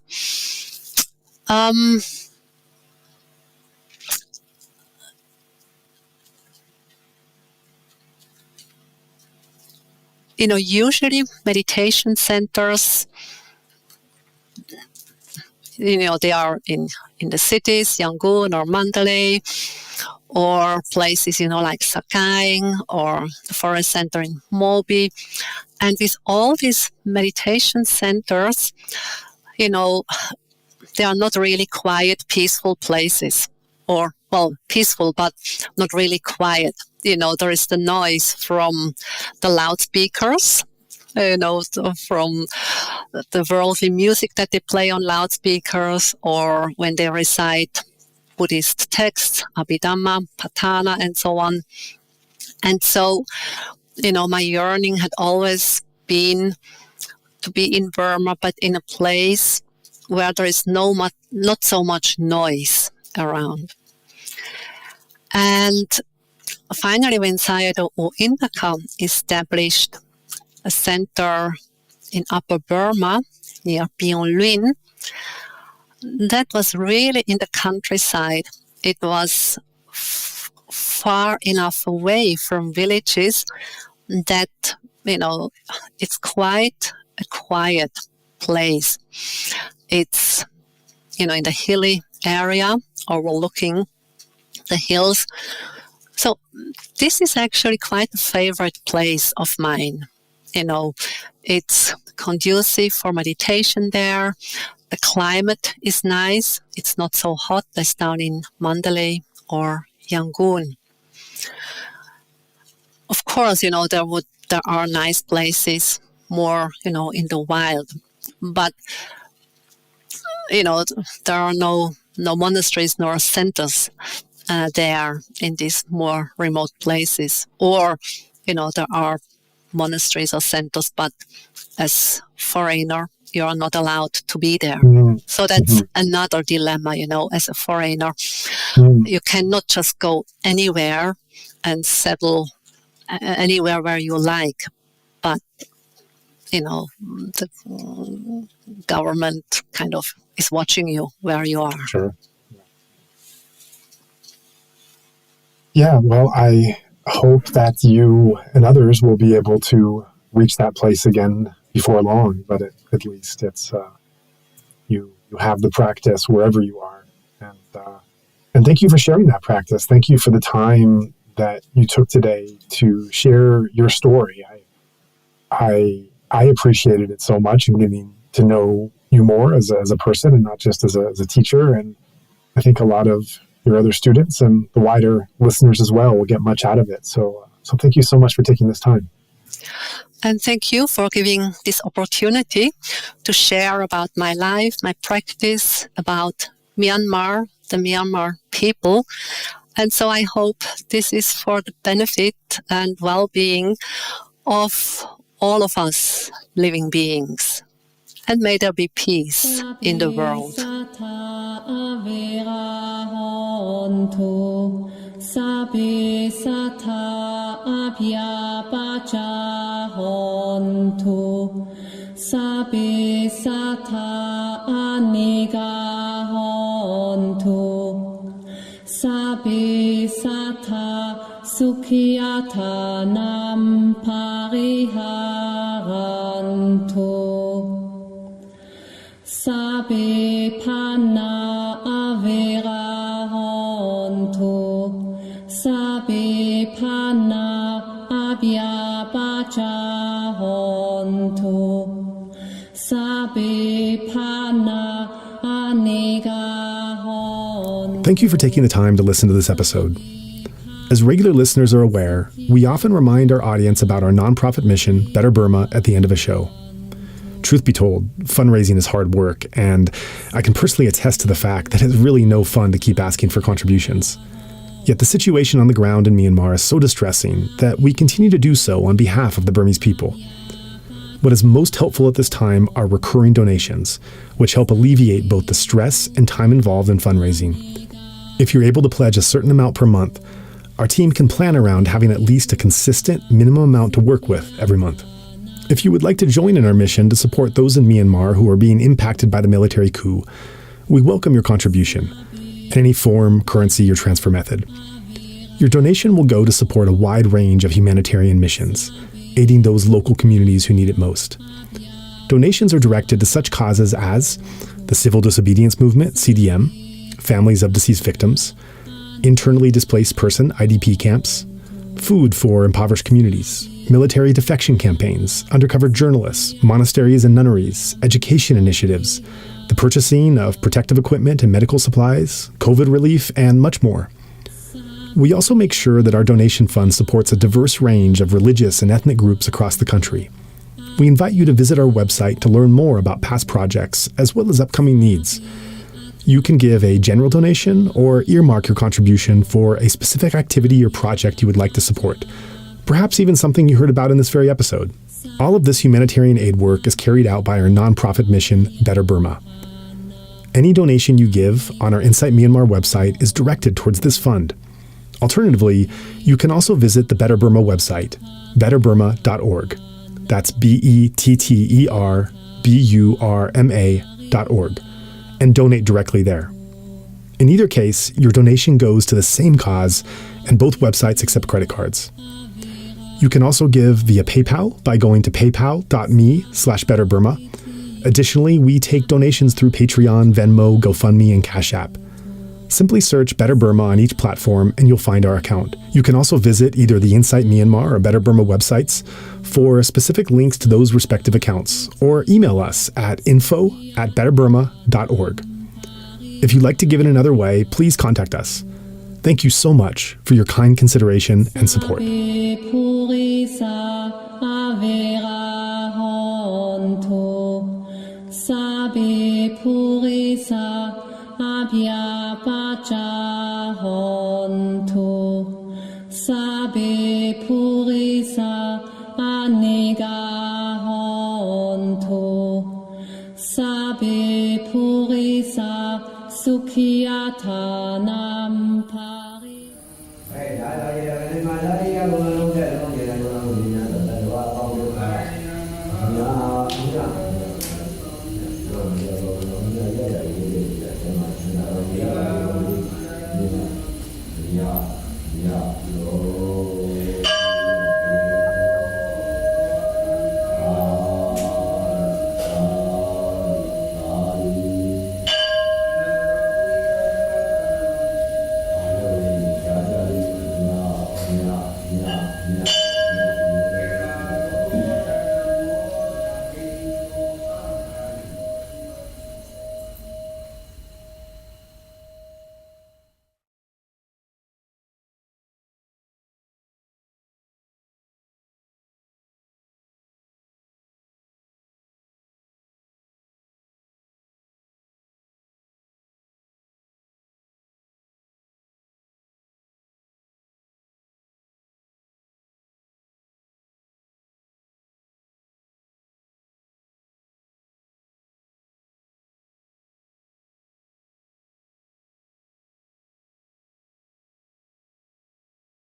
Usually meditation centers, they are in the cities, Yangon or Mandalay, or places, like Sakaing or the forest center in Mobi. And with all these meditation centers, they are not really quiet, peaceful places. Or, peaceful, but not really quiet. There is the noise from the loudspeakers, from the worldly music that they play on loudspeakers, or when they recite Buddhist texts, Abhidhamma, Patana, and so on. And so, my yearning had always been to be in Burma, but in a place where there is not so much noise around. And finally, when Sayadaw U Indaka established a center in Upper Burma near Bionlwin, that was really in the countryside. It was far enough away from villages that, it's quite a quiet place. It's, in the hilly area, overlooking the hills. So this is actually quite a favorite place of mine. It's conducive for meditation there. The climate is nice. It's not so hot as down in Mandalay or Yangon. Of course, there are nice places more, in the wild. But, there are no monasteries nor centers there in these more remote places. Or, there are monasteries or centers, but as foreigner, you are not allowed to be there. So that's another dilemma, as a foreigner. You cannot just go anywhere and settle anywhere where you like. But, the government kind of is watching you where you are. Sure. Yeah, well, I hope that you and others will be able to reach that place again before long, but at least it's you have the practice wherever you are, and thank you for sharing that practice. Thank you for the time that you took today to share your story. I appreciated it so much, and getting to know you more as a person and not just as a teacher. And I think a lot of your other students and the wider listeners as well will get much out of it. So thank you so much for taking this time. And thank you for giving this opportunity to share about my life, my practice, about Myanmar, the Myanmar people. And so I hope this is for the benefit and well-being of all of us living beings. And may there be peace in the world. Sabe sata abhya pacha hontu. Sabe sata aniga hontu. Sabe sata sukhiyata nam pariharantu. Sabe panna avera hontu. Sabe panna abhya pacha hontu. Sabe panna aniga hontu. Thank you for taking the time to listen to this episode. As regular listeners are aware, we often remind our audience about our nonprofit mission, Better Burma, at the end of a show. Truth be told, fundraising is hard work, and I can personally attest to the fact that it's really no fun to keep asking for contributions. Yet the situation on the ground in Myanmar is so distressing that we continue to do so on behalf of the Burmese people. What is most helpful at this time are recurring donations, which help alleviate both the stress and time involved in fundraising. If you're able to pledge a certain amount per month, our team can plan around having at least a consistent minimum amount to work with every month. If you would like to join in our mission to support those in Myanmar who are being impacted by the military coup, we welcome your contribution in any form, currency, or transfer method. Your donation will go to support a wide range of humanitarian missions, aiding those local communities who need it most. Donations are directed to such causes as the Civil Disobedience Movement, CDM, families of deceased victims, internally displaced person, IDP camps, food for impoverished communities, military defection campaigns, undercover journalists, monasteries and nunneries, education initiatives, the purchasing of protective equipment and medical supplies, COVID relief, and much more. We also make sure that our donation fund supports a diverse range of religious and ethnic groups across the country. We invite you to visit our website to learn more about past projects as well as upcoming needs. You can give a general donation or earmark your contribution for a specific activity or project you would like to support, perhaps even something you heard about in this very episode. All of this humanitarian aid work is carried out by our nonprofit mission, Better Burma. Any donation you give on our Insight Myanmar website is directed towards this fund. Alternatively, you can also visit the Better Burma website, betterburma.org. That's BETTERBURMA.org, and donate directly there. In either case, your donation goes to the same cause, and both websites accept credit cards. You can also give via PayPal by going to paypal.me/betterburma. Additionally, we take donations through Patreon, Venmo, GoFundMe, and Cash App. Simply search Better Burma on each platform and you'll find our account. You can also visit either the Insight Myanmar or Better Burma websites for specific links to those respective accounts, or email us at info@betterburma.org. If you'd like to give it another way, please contact us. Thank you so much for your kind consideration and support. Sabe